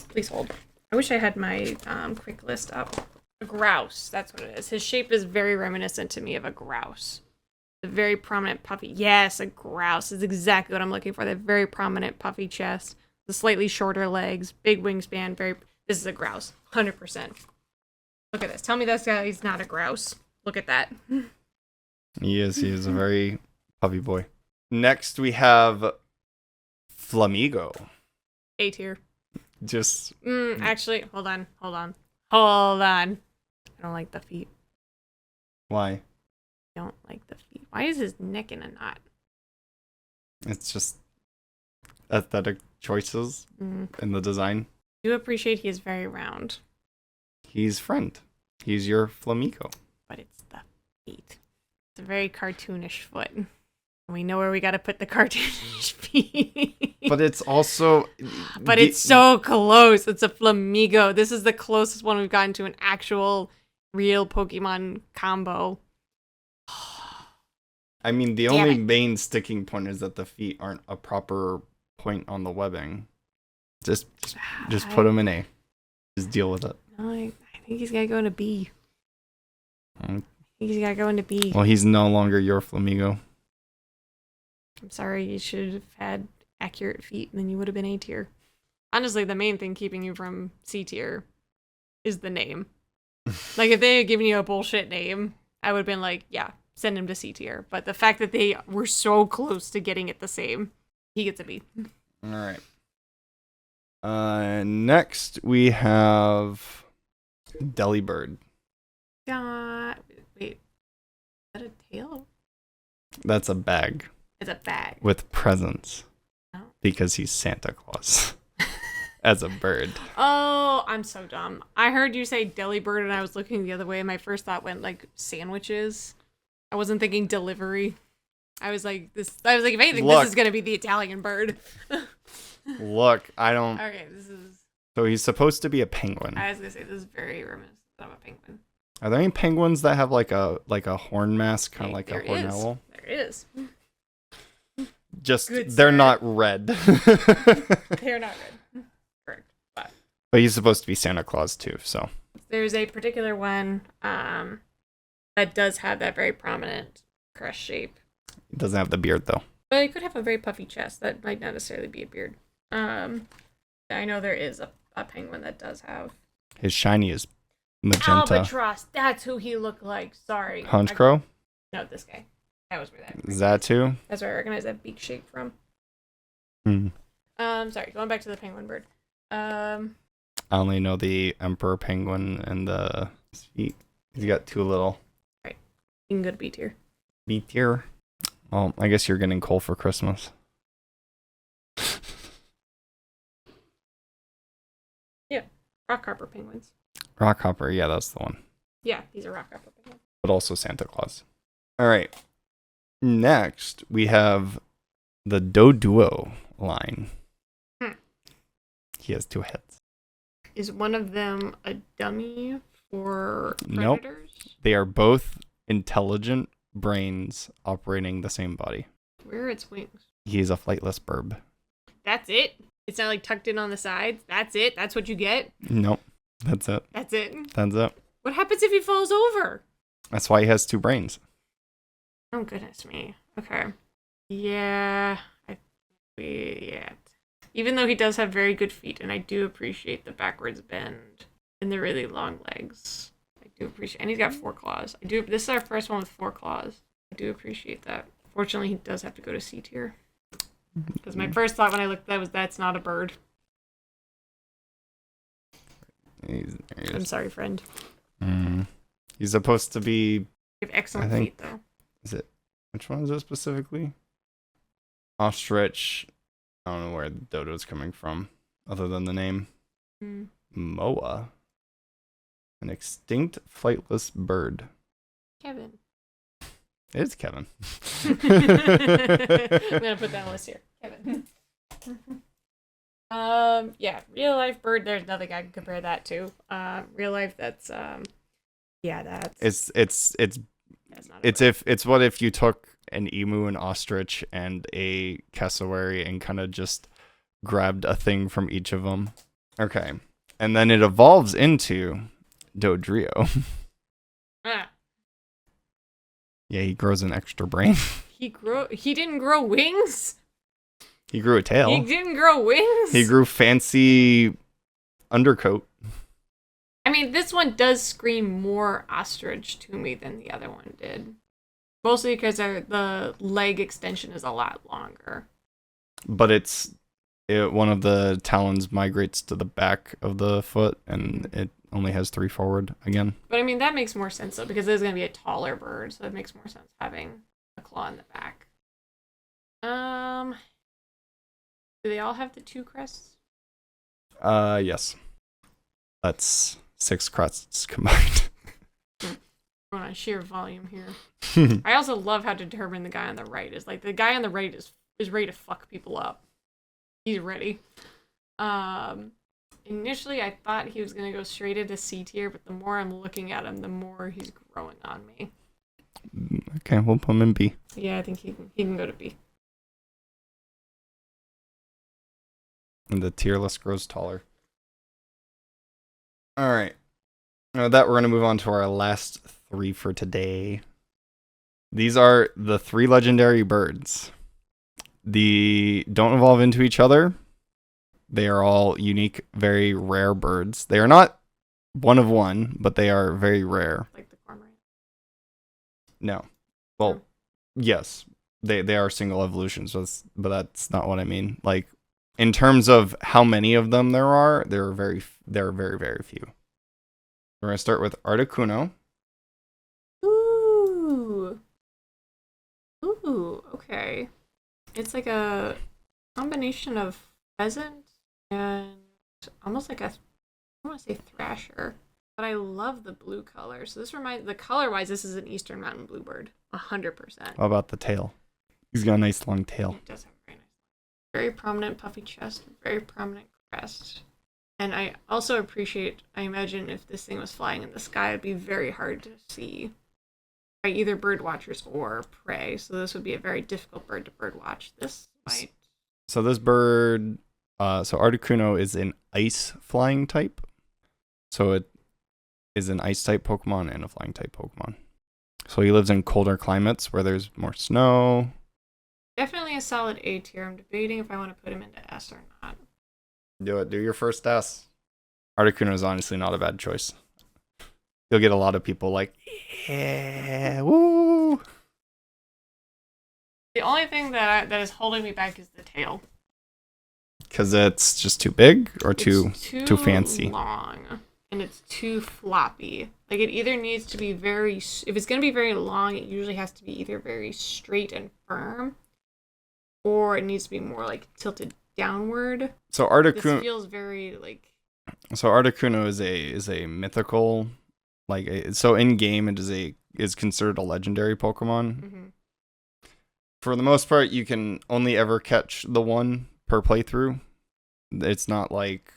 Please hold. I wish I had my quick list up. A grouse. That's what it is. His shape is very reminiscent to me of a grouse. The very prominent puffy. Yes, a grouse is exactly what I'm looking for. The very prominent puffy chest, the slightly shorter legs, big wingspan. This is a grouse, 100%. Look at this. Tell me this guy's not a grouse. Look at that. He is a very puffy boy. Next we have Flamingo. A tier. Just actually, hold on. I don't like the feet. why? I don't like the feet. Why is his neck in a knot? It's just aesthetic choices in the design. I do appreciate he is very round. He's friend. He's your flamingo. But it's the feet. It's a very cartoonish foot. And we know where we got to put the cartoonish feet. But it's also... But it's so close. It's a flamingo. This is the closest one we've gotten to an actual real Pokemon combo. I mean, the only main sticking point is that the feet aren't a proper point on the webbing. Just put him in A. Just deal with it. No, I think he's got to go into B. I think he's got to go into B. Well, he's no longer your flamingo. I'm sorry, you should have had accurate feet, and then you would have been A tier. Honestly, the main thing keeping you from C tier is the name. Like, if they had given you a bullshit name, I would have been like, yeah, send him to C tier. But the fact that they were so close to getting it the same, he gets a B. All right. Next we have Delibird. Wait, is that a tail? That's a bag. It's a bag. With presents. Oh. Because he's Santa Claus. As a bird. Oh, I'm so dumb. I heard you say Delibird and I was looking the other way and my first thought went like sandwiches. I wasn't thinking delivery. I was like, if anything, this is going to be the Italian bird. Look, I don't... Okay, this is... So he's supposed to be a penguin. I was going to say, this is very reminiscent of a penguin. Are there any penguins that have like a horn mask, kind of like a horn owl? There is. Just, Good they're start. not red. They're not red. Correct. But he's supposed to be Santa Claus too, so... There's a particular one that does have that very prominent crest shape. He doesn't have the beard though. But it could have a very puffy chest. That might not necessarily be a beard. I know there is a penguin that does have. His shiny is magenta. Albatross. That's who he looked like. Sorry. Hunch crow? No, this guy. That was where that. Is that too? That's where I recognize that beak shape from. Sorry. Going back to the penguin bird. I only know the emperor penguin and the feet. He's got two little. Right. You can go to B tier. B tier. Well, I guess you're getting coal for Christmas. Yeah. Rockhopper penguins. Rockhopper, yeah, that's the one. Yeah, he's a rockhopper penguin. But also Santa Claus. All right. Next, we have the Doduo line. He has two heads. Is one of them a dummy for predators? Nope. They are both intelligent brains operating the same body. Where are its wings? He's a flightless bird. That's it? It's not like tucked in on the sides? That's it? That's what you get? Nope. That's it. That's it? That's it. What happens if he falls over? That's why he has two brains. Oh, goodness me. Okay. Yeah. Yeah. Even though he does have very good feet, and I do appreciate the backwards bend and the really long legs. I do appreciate, and he's got 4 claws. This is our first one with 4 claws. I do appreciate that. Fortunately, he does have to go to C tier. Because my first thought when I looked at that was, that's not a bird. I'm sorry, friend. He's supposed to be... You have excellent feet, though. Is it... Which one is it specifically? Ostrich. I don't know where the dodo's coming from, other than the name. Moa. An extinct flightless bird. Kevin. It is Kevin. I'm gonna put that on the list here. Kevin. Yeah, real life bird, there's nothing I can compare that to. Real life, that's that's it's what if you took an emu, an ostrich, and a cassowary and kind of just grabbed a thing from each of them. Okay. And then it evolves into Dodrio. Ah. Yeah, he grows an extra brain. He didn't grow wings? He grew a tail. He didn't grow wings? He grew fancy undercoat. I mean, this one does scream more ostrich to me than the other one did. Mostly because the leg extension is a lot longer. But one of the talons migrates to the back of the foot, and it only has 3 forward again. But I mean, that makes more sense, though, because it's going to be a taller bird, so it makes more sense having a claw in the back. Do they all have the 2 crests? Yes. That's 6 crests combined. We're on sheer volume here. I also love how determined the guy on the right is. Like, the guy on the right is ready to fuck people up. He's ready. Initially, I thought he was going to go straight into C tier, but the more I'm looking at him, the more he's growing on me. Okay, we'll put him in B. Yeah, I think he can go to B. And the tier list grows taller. All right. Now that we're going to move on to our last 3 for today. These are the 3 legendary birds. They don't evolve into each other. They are all unique, very rare birds. They are not one of one, but they are very rare. Like the cormorant? No. Well, yes. They are single evolutions, but that's not what I mean. Like, in terms of how many of them there are very, very few. We're going to start with Articuno. Ooh, okay. It's like a combination of pheasant and almost like I want to say thrasher. But I love the blue color. So the color-wise, this is an Eastern Mountain Bluebird. 100%. How about the tail? He's got a nice long tail. It does have a very nice, very prominent puffy chest, very prominent crest. And I also appreciate, I imagine if this thing was flying in the sky, it'd be very hard to see by either birdwatchers or prey. So this would be a very difficult bird to birdwatch. So this bird, so Articuno is an ice flying type. So it is an ice type Pokemon and a flying type Pokemon. So he lives in colder climates where there's more snow. Definitely a solid A tier. I'm debating if I want to put him into S or not. Do it. Do your first S. Articuno is honestly not a bad choice. You'll get a lot of people like, yeah, woo. The only thing that is holding me back is the tail. Because it's just too big or too fancy? Long. And it's too floppy. Like, it either needs to be if it's going to be very long, it usually has to be either very straight and firm, or it needs to be more, like, tilted downward. So Articuno... This feels very, like... So Articuno is a mythical... so in-game, it is considered a legendary Pokemon. Mm-hmm. For the most part, you can only ever catch the one per playthrough. It's not like...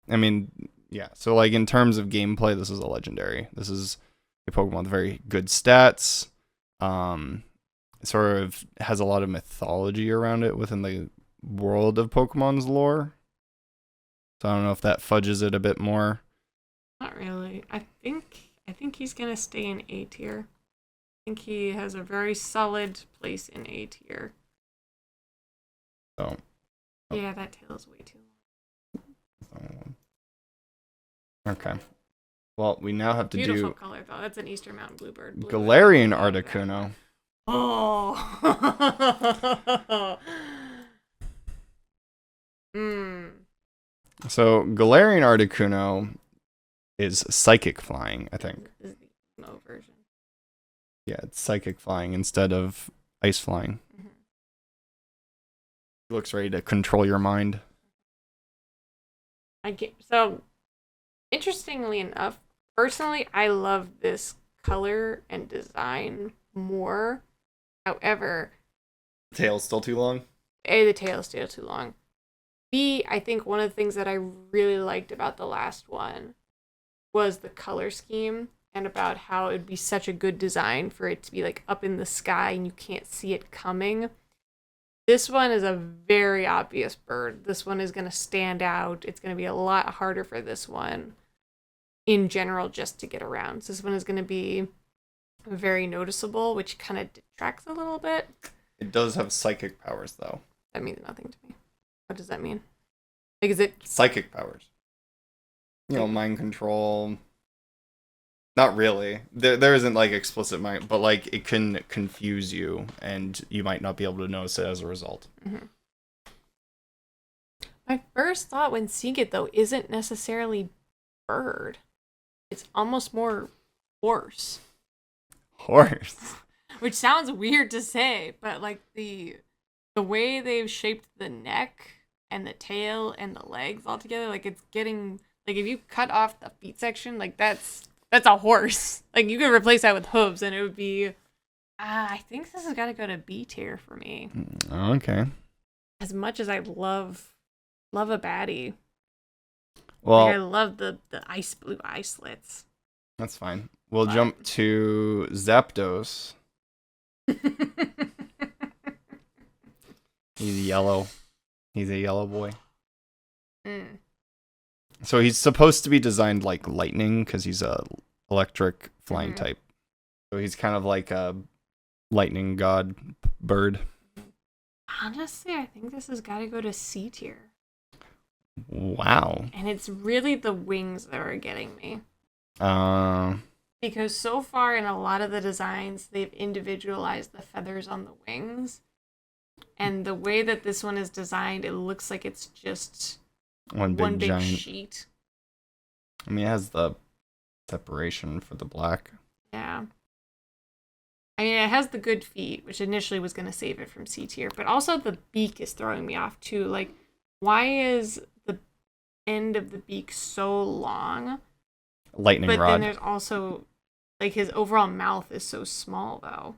I mean... Yeah, so like in terms of gameplay, this is a legendary. This is a Pokemon with very good stats. It sort of has a lot of mythology around it within the world of Pokemon's lore. So I don't know if that fudges it a bit more. Not really. I think he's gonna stay in A tier. think he has a very solid place in A tier. So. Yeah, that tail is way too long. Okay. Well, we now have to Beautiful do color, though. That's an Eastern Mountain Bluebird. Galarian Articuno. Oh. So Galarian Articuno is psychic flying, I think. This is the emo version. Yeah, it's psychic flying instead of ice flying. Mm-hmm. He looks ready to control your mind. So, interestingly enough, personally, I love this color and design more. However, Tail's still too long? A, the tail is still too long. B, I think one of the things that I really liked about the last one was the color scheme and about how it'd be such a good design for it to be like up in the sky and you can't see it coming. This one is a very obvious bird. This one is going to stand out. It's going to be a lot harder for this one in general just to get around. So this one is going to be very noticeable, which kind of detracts a little bit. It does have psychic powers, though. That means nothing to me. What does that mean? Like, is it psychic powers? You know, mind control. Not really. There isn't like explicit mind, but like it can confuse you, and you might not be able to notice it as a result. Mm-hmm. My first thought when seeing it though isn't necessarily bird. It's almost more horse. Horse. Which sounds weird to say, but like the way they've shaped the neck and the tail and the legs all together, like it's getting like if you cut off the feet section, like that's a horse. Like you could replace that with hooves and it would be I think this has got to go to B tier for me. Okay. As much as I love a baddie. Well, like I love the ice blue eye slits. That's fine. We'll jump to Zapdos. He's yellow. He's a yellow boy. Mm. So he's supposed to be designed like lightning because he's a electric flying type. So he's kind of like a lightning god bird. Honestly, I think this has got to go to C tier. Wow. And it's really the wings that are getting me. Because so far in a lot of the designs, they've individualized the feathers on the wings. And the way that this one is designed, it looks like it's just one big giant sheet. I mean, it has the separation for the black. Yeah. I mean, it has the good feet, which initially was going to save it from C tier. But also the beak is throwing me off, too. Like, why is the end of the beak so long? Lightning rod. But then there's also, like, his overall mouth is so small, though.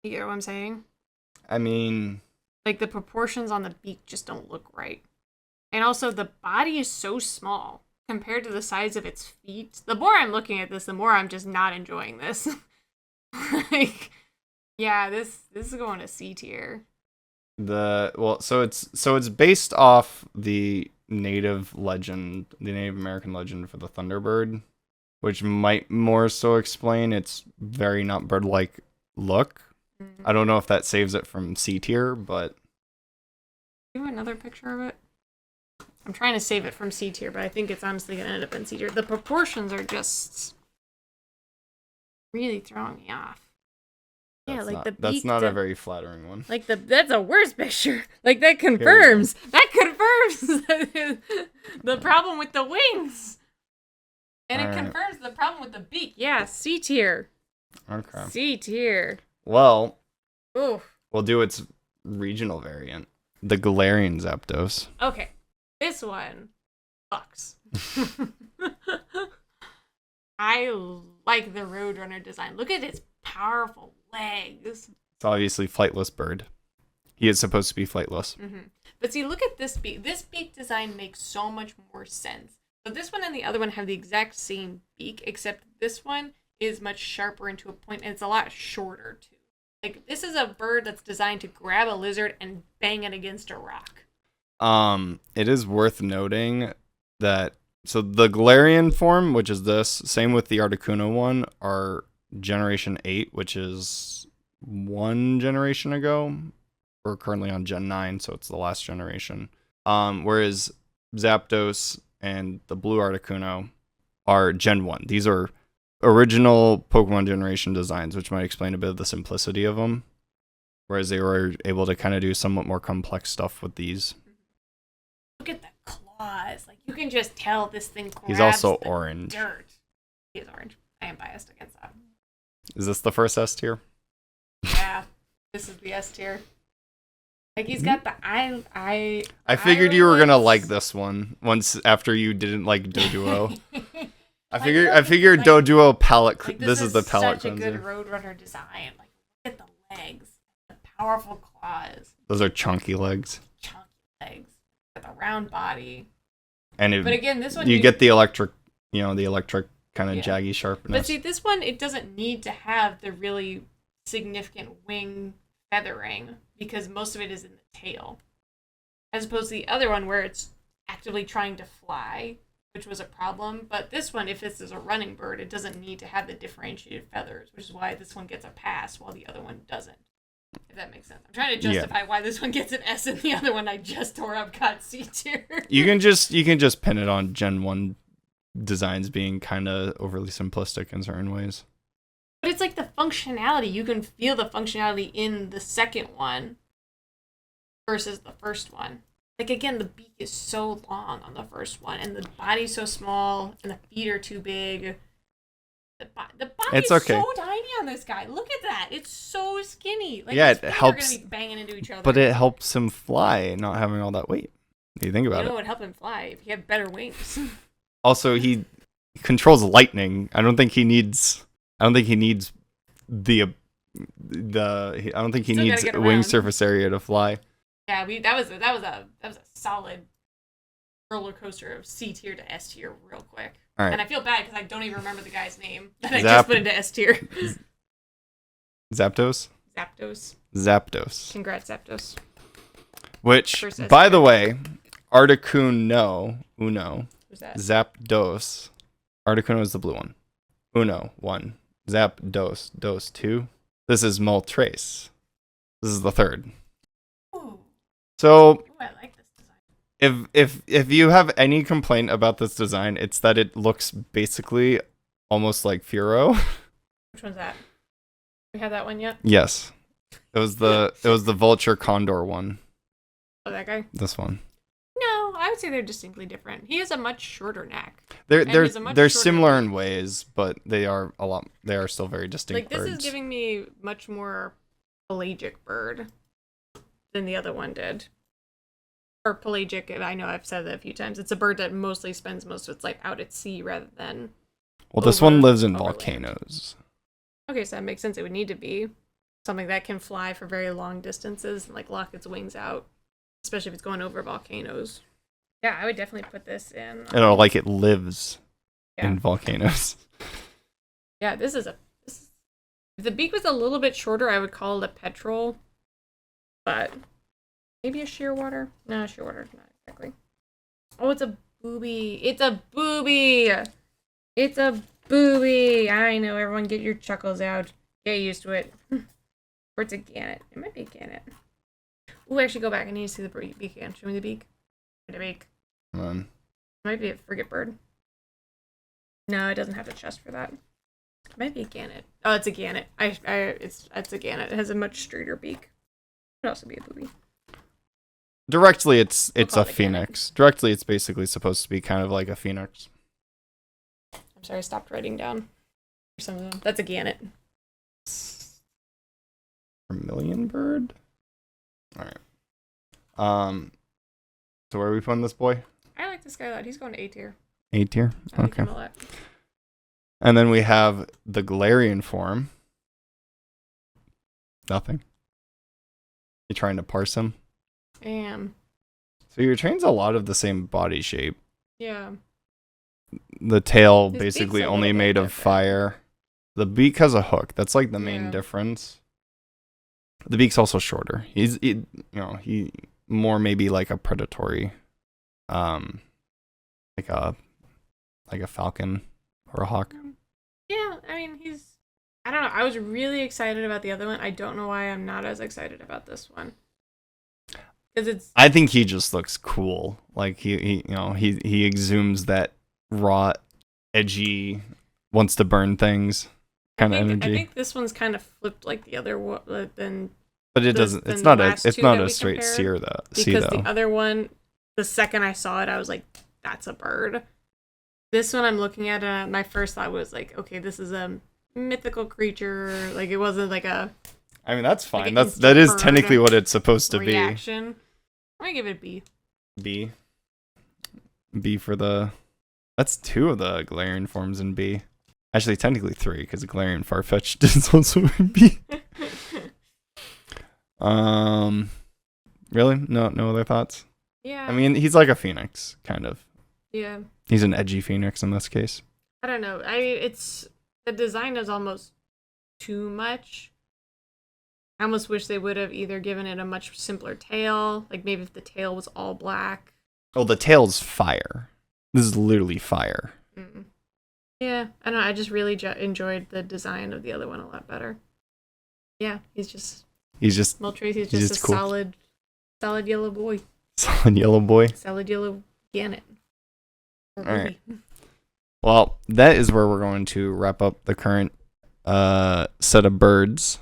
You get what I'm saying? I mean, like, the proportions on the beak just don't look right. And also, the body is so small compared to the size of its feet. The more I'm looking at this, the more I'm just not enjoying this. Like, yeah, this is going to C tier. So it's based off the Native American legend for the Thunderbird, which might more so explain its very not bird-like look. Mm-hmm. I don't know if that saves it from C tier, but Do you have another picture of it? I'm trying to save it from C tier, but I think it's honestly going to end up in C tier. The proportions are just really throwing me off. Yeah, like the beak. That's not a very flattering one. Like that's a worse picture. Like that confirms. That confirms the problem with the wings. And it confirms the problem with the beak. Yeah, C tier. Okay. C tier. Well, Oof. We'll do its regional variant, the Galarian Zapdos. Okay. This one fucks. I like the Roadrunner design. Look at its powerful legs. It's obviously flightless bird. He is supposed to be flightless. Mm-hmm. But see, look at this beak. This beak design makes so much more sense. So this one and the other one have the exact same beak, except this one is much sharper and to a point, and it's a lot shorter too. Like, this is a bird that's designed to grab a lizard and bang it against a rock. It is worth noting that so the Galarian form, which is this, same with the Articuno one, are Generation 8, which is one generation ago. We're currently on Gen 9, so it's the last generation. Whereas Zapdos and the Blue Articuno are Gen 1. These are original Pokemon generation designs, which might explain a bit of the simplicity of them. Whereas they were able to kind of do somewhat more complex stuff with these. Look at the claws. Like, you can just tell this thing grabs He's also the orange. dirt. He is orange. I am biased against that. Is this the first S tier? Yeah. This is the S tier. Like, he's got the I figured you were gonna like this one once after you didn't like Doduo. I figured like, Doduo palette. Like, this is the palette such cleanser. a good Roadrunner design. Like, look at the legs, the powerful claws. Those are chunky legs. Chunky legs. Got the round body. And but again, this one you get the electric, kind of jaggy sharpness. But see, this one, it doesn't need to have the really significant wing feathering because most of it is in the tail. As opposed to the other one where it's actively trying to fly, which was a problem. But this one, if this is a running bird, it doesn't need to have the differentiated feathers, which is why this one gets a pass while the other one doesn't. If that makes sense. I'm trying to justify why this one gets an S and the other one I just tore up got C tier. You can just pin it on Gen 1 designs being kind of overly simplistic in certain ways. But it's like the functionality. You can feel the functionality in the second one versus the first one. Like, again, the beak is so long on the first one, and the body's so small, and the feet are too big. The body is so tiny on this guy. Look at that. It's so skinny. Like, yeah, his it feet helps. are going to be banging into each other. But it helps him fly, not having all that weight. You think about it. You know what would help him fly? If he had better wings. Also, he controls lightning. I don't think he needs the I don't think he Still needs gotta get wing around. surface area to fly. Yeah, that was a solid roller coaster of C tier to S tier real quick. All right. And I feel bad because I don't even remember the guy's name that I just put into S tier. Zapdos? Zapdos. Congrats, Zapdos. Which, First S by tier. the way, Articuno, Who's that? Zapdos. Articuno is the blue one. Uno, 1. Zapdos, dos, 2. This is Moltres. This is the third. Ooh. So, Ooh, I like this design. if you have any complaint about this design, it's that it looks basically almost like Furo. Which one's that? We have that one yet? Yes. It was the Vulture Condor one. Oh, that guy? This one. No, I would say they're distinctly different. He has a much shorter neck. They're he's a much they're shorter similar beak. in ways, but they are still very distinct Like, this birds. is giving me much more pelagic bird than the other one did. Or pelagic, I know I've said that a few times. It's a bird that mostly spends most of its life out at sea rather than... Well, this one lives in overland. volcanoes. Okay, so that makes sense. It would need to be something that can fly for very long distances and, like, lock its wings out. Especially if it's going over volcanoes. Yeah, I would definitely put this in. It lives in volcanoes. Yeah, if the beak was a little bit shorter, I would call it a petrel. But maybe a shearwater? No, shearwater, not exactly. Oh, it's a booby. It's a booby! It's a booby! I know, everyone get your chuckles out. Get used to it. Or it's a gannet. It might be a gannet. Ooh, actually go back. I need to see the beak again. Show me the beak. The beak. Come on. It might be a frigate bird. No, it doesn't have the chest for that. It might be a gannet. Oh, it's a gannet. It's a gannet. It has a much straighter beak. It could also be a booby. Directly, it's call a it a phoenix. Directly, it's basically supposed to be kind of like a phoenix. I'm sorry, I stopped writing down some of them. That's a gannet. Vermilion bird. All right. So where are we putting this boy? I like this guy a lot. He's going to A tier. A tier. I like Okay. him a lot. And then we have the Galarian form. Nothing. You trying to parse him? I am. So your train's a lot of the same body shape. Yeah. The tail His basically beak's a only little bit made of different. fire. The beak has a hook. That's like the main Yeah. difference. The beak's also shorter. He more maybe like a predatory, like a falcon or a hawk. Yeah, I mean, he's I don't know. I was really excited about the other one. I don't know why I'm not as excited about this one. Because it's. I think he just looks cool. Like he exudes that raw, edgy, wants to burn things kind of energy. I think this one's kind of flipped like the other one. But it doesn't. It's not a straight seer though. Because the other one, the second I saw it, I was like, "That's a bird." This one I'm looking at, my first thought was like, "Okay, this is a mythical creature." Like it wasn't like a. I mean, that's fine. Like that is technically what it's supposed to reaction. Be. I'm gonna give it a B. B. B for the. That's 2 of the Galarian forms in B. Actually, technically 3, because the Galarian Farfetch'd is also in B. Really? No other thoughts? Yeah. I mean, he's like a phoenix, kind of. Yeah. He's an edgy phoenix in this case. I don't know. It's the design is almost too much. I almost wish they would have either given it a much simpler tail, like maybe if the tail was all black. Oh, the tail's fire. This is literally fire. Mm. Yeah, I don't know. I just really enjoyed the design of the other one a lot better. Yeah, he's just Moltres. He's just a cool. solid yellow boy. Solid yellow boy. Solid yellow Gannett. All right. Well, that is where we're going to wrap up the current set of birds.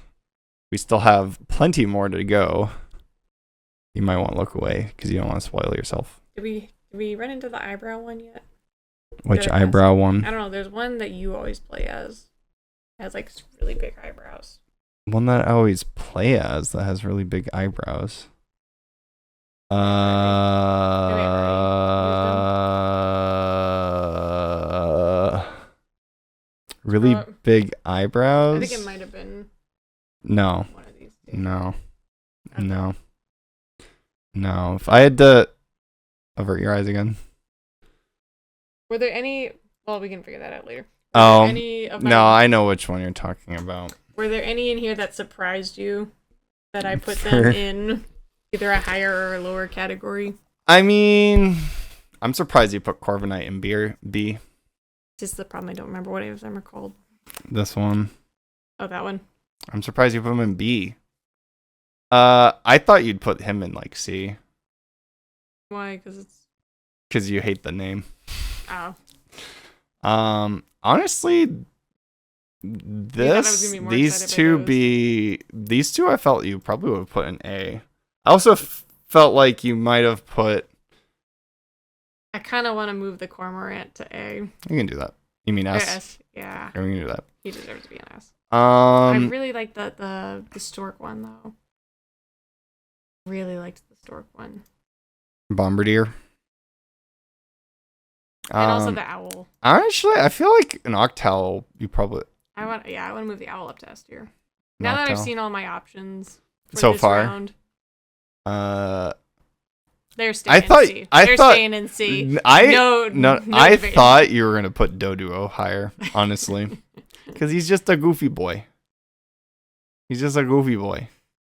We still have plenty more to go. You might want to look away because you don't want to spoil yourself. Did we run into the eyebrow one yet? Which eyebrow one? I don't know. There's one that you always play as. It has like really big eyebrows. One that I always play as that has really big eyebrows. Really big eyebrows? I think it might have been. No. One of these two. No. Okay. No. If I had to avert your eyes again. Were there any? Well, we can figure that out later. No, I know which one you're talking about. Were there any in here that surprised you that I put them in either a higher or a lower category? I mean, I'm surprised you put Corviknight in B. Just the problem. I don't remember what any of them are called. This one. Oh, that one. I'm surprised you put him in B. I thought you'd put him in like C. Why? Because you hate the name. Oh. Honestly, these two I felt you probably would have put in A. I also felt like you might have put. I kind of want to move the Cormorant to A. You can do that. You mean S? S, yeah. We can do that. He deserves to be an S. I really like the stork one though. Really liked the stork one. Bombardier. And also the owl. Actually, I feel like an Octowl. You probably. I want to move the owl up to S tier. Now that I've seen all my options for so this far. Round, they're staying in C. I thought you were gonna put Doduo higher, honestly, because he's just a goofy boy. Zapdos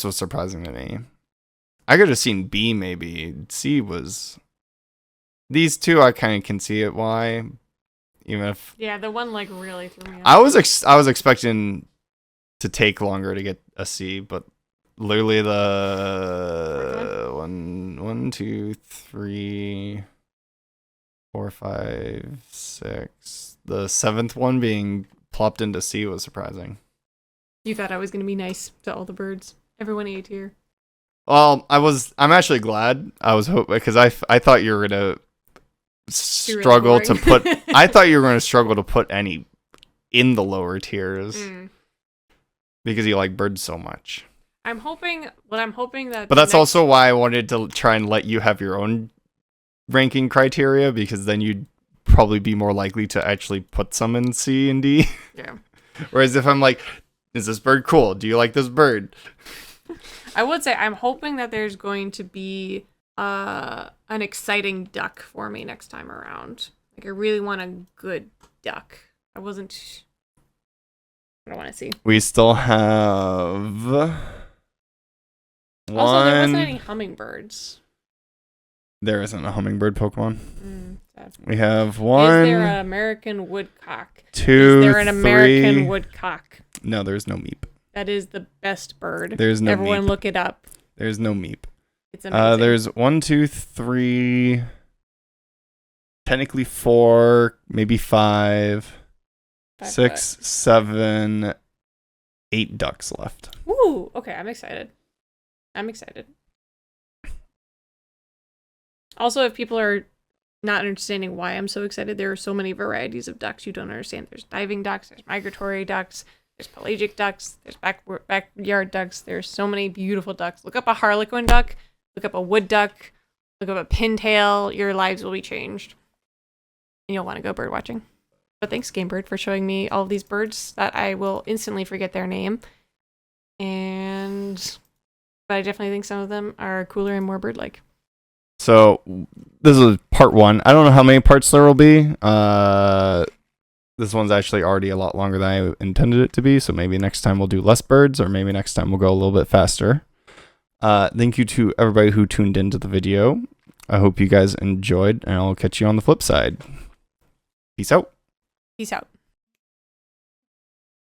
was surprising to me. I could have seen B maybe. C was. These two I kind of can see it why, even if. Yeah, the one like really threw me off. I was expecting to take longer to get a C, but literally the 1, 2, 3, 4, 5, 6. The 7th one being plopped into C was surprising. You thought I was gonna be nice to all the birds. Everyone A tier. Well, I'm actually glad. I was hoping because I thought you were gonna struggle to put. I thought you were gonna struggle to put any in the lower tiers because you like birds so much. I'm hoping that. But that's also why I wanted to try and let you have your own ranking criteria because then you'd probably be more likely to actually put some in C and D. Yeah. Whereas if I'm like, is this bird cool? Do you like this bird? I would say I'm hoping that there's going to be an exciting duck for me next time around. Like I really want a good duck. I don't want to see. We still have one. Also, there wasn't any hummingbirds. There isn't a hummingbird Pokemon. We have Is one, there an American woodcock? two, Is there an American three. woodcock? No, there's no meep. That is the best bird. There's no Everyone meep. look it up. There's no meep. It's amazing. There's 1, 2, 3, technically 4, maybe 5, 6, 7, 8 ducks left. Ooh, okay, I'm excited. I'm excited. Also, if people are not understanding why I'm so excited, there are so many varieties of ducks you don't understand. There's diving ducks, there's migratory ducks, there's pelagic ducks, there's backyard ducks. There's so many beautiful ducks. Look up a harlequin duck, look up a wood duck, look up a pintail. Your lives will be changed. And you'll want to go bird watching. But thanks, Gamebird, for showing me all of these birds that I will instantly forget their name. But I definitely think some of them are cooler and more bird-like. So this is part 1. I don't know how many parts there will be. This one's actually already a lot longer than I intended it to be, so maybe next time we'll do less birds, or maybe next time we'll go a little bit faster. Thank you to everybody who tuned into the video. I hope you guys enjoyed, and I'll catch you on the flip side. Peace out. Peace out.